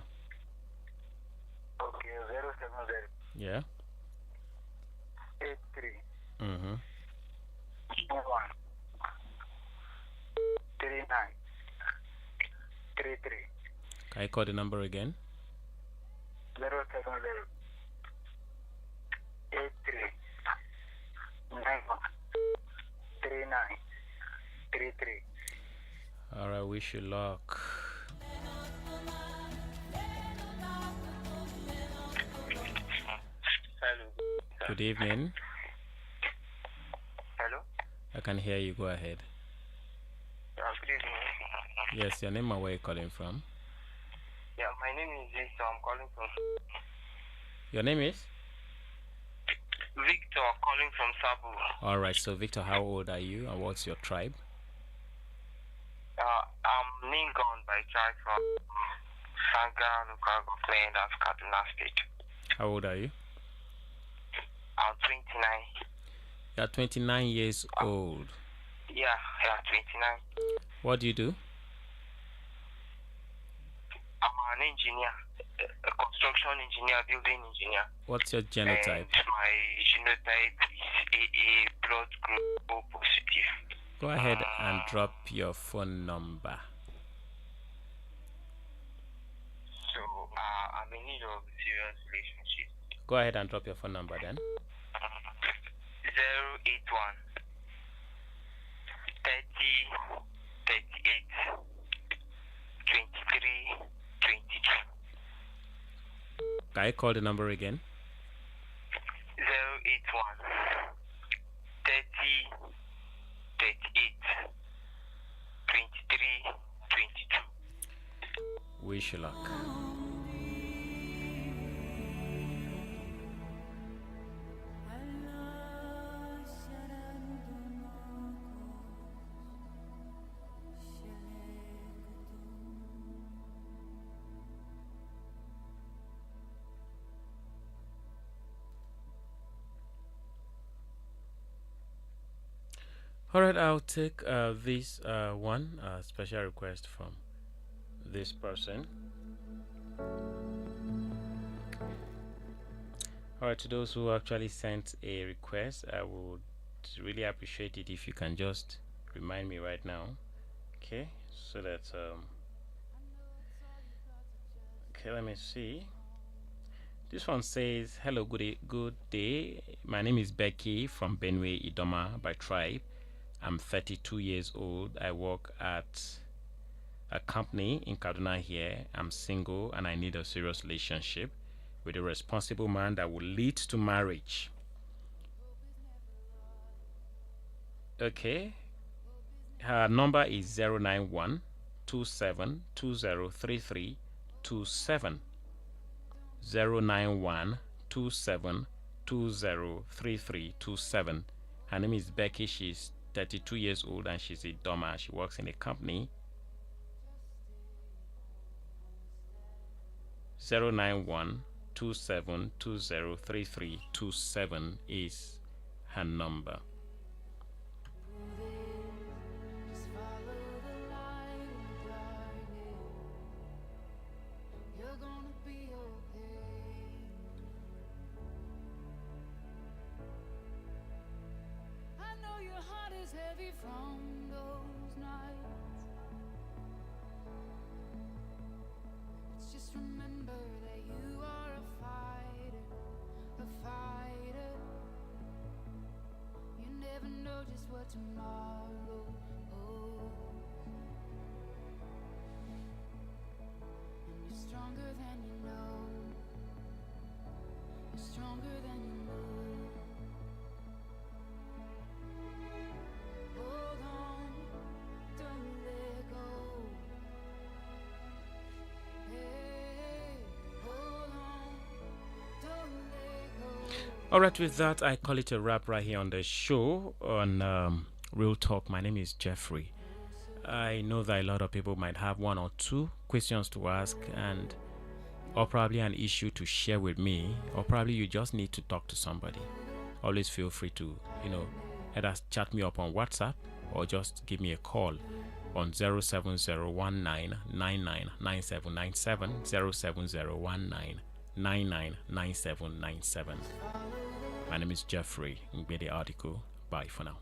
I: Okay, 070
C: Yeah.
I: 83
C: Mm-hmm.
I: 1 39 33
C: Can I call the number again?
I: 070 83 91 39 33.
C: All right, wish you luck.
I: Hello.
C: Good evening.
I: Hello.
C: I can hear you. Go ahead.
I: Good evening.
C: Yes, your name and where you calling from?
I: Yeah, my name is Victor. I'm calling from
C: Your name is?
I: Victor, calling from Sabo.
C: All right, so Victor, how old are you and what's your tribe?
I: I'm Ningon by tribe from Sanga local government of Kaduna State.
C: How old are you?
G: 29.
C: You're 29 years old.
G: Yeah, 29.
C: What do you do?
G: I'm an engineer, a construction engineer, building engineer.
C: What's your genotype?
G: And my genotype is AA blood group O positive.
C: Go ahead and drop your phone number.
G: So I'm in need of a serious relationship.
C: Go ahead and drop your phone number then.
G: 081 30 38 23 22.
C: Can I call the number again?
G: 081 30 38 23 22.
C: Wish you luck. All right, I'll take this one special request from this person. All right, to those who actually sent a request, I would really appreciate it if you can just remind me right now, okay? So that okay, let me see. This one says, "Hello, good day. My name is Becky from Benue, Idoma by tribe. I'm 32 years old. I work at a company in Kaduna here. I'm single and I need a serious relationship with a responsible man that will lead to marriage." Okay. Her number is 091 27 2033 27. 091 27 2033 27. Her name is Becky. She's 32 years old and she's a Doma. She works in a company. 091 27 2033 27 is her number.
B: Just follow the light in the darkness. You're gonna be okay. I know your heart is heavy from those nights. But just remember that you are a fighter, a fighter. You never know just what tomorrow holds. And you're stronger than you know. You're stronger than you know. Hold on, don't let go. Hey, hold on, don't let go.
C: All right, with that, I call it a wrap right here on the show on Real Talk. My name is Jeffrey. I know that a lot of people might have one or two questions to ask, and or probably an issue to share with me, or probably you just need to talk to somebody. Always feel free to, either chat me up on WhatsApp or just give me a call on 07019999797, 07019999797. My name is Jeffery Ngbede Adikwu. Bye for now.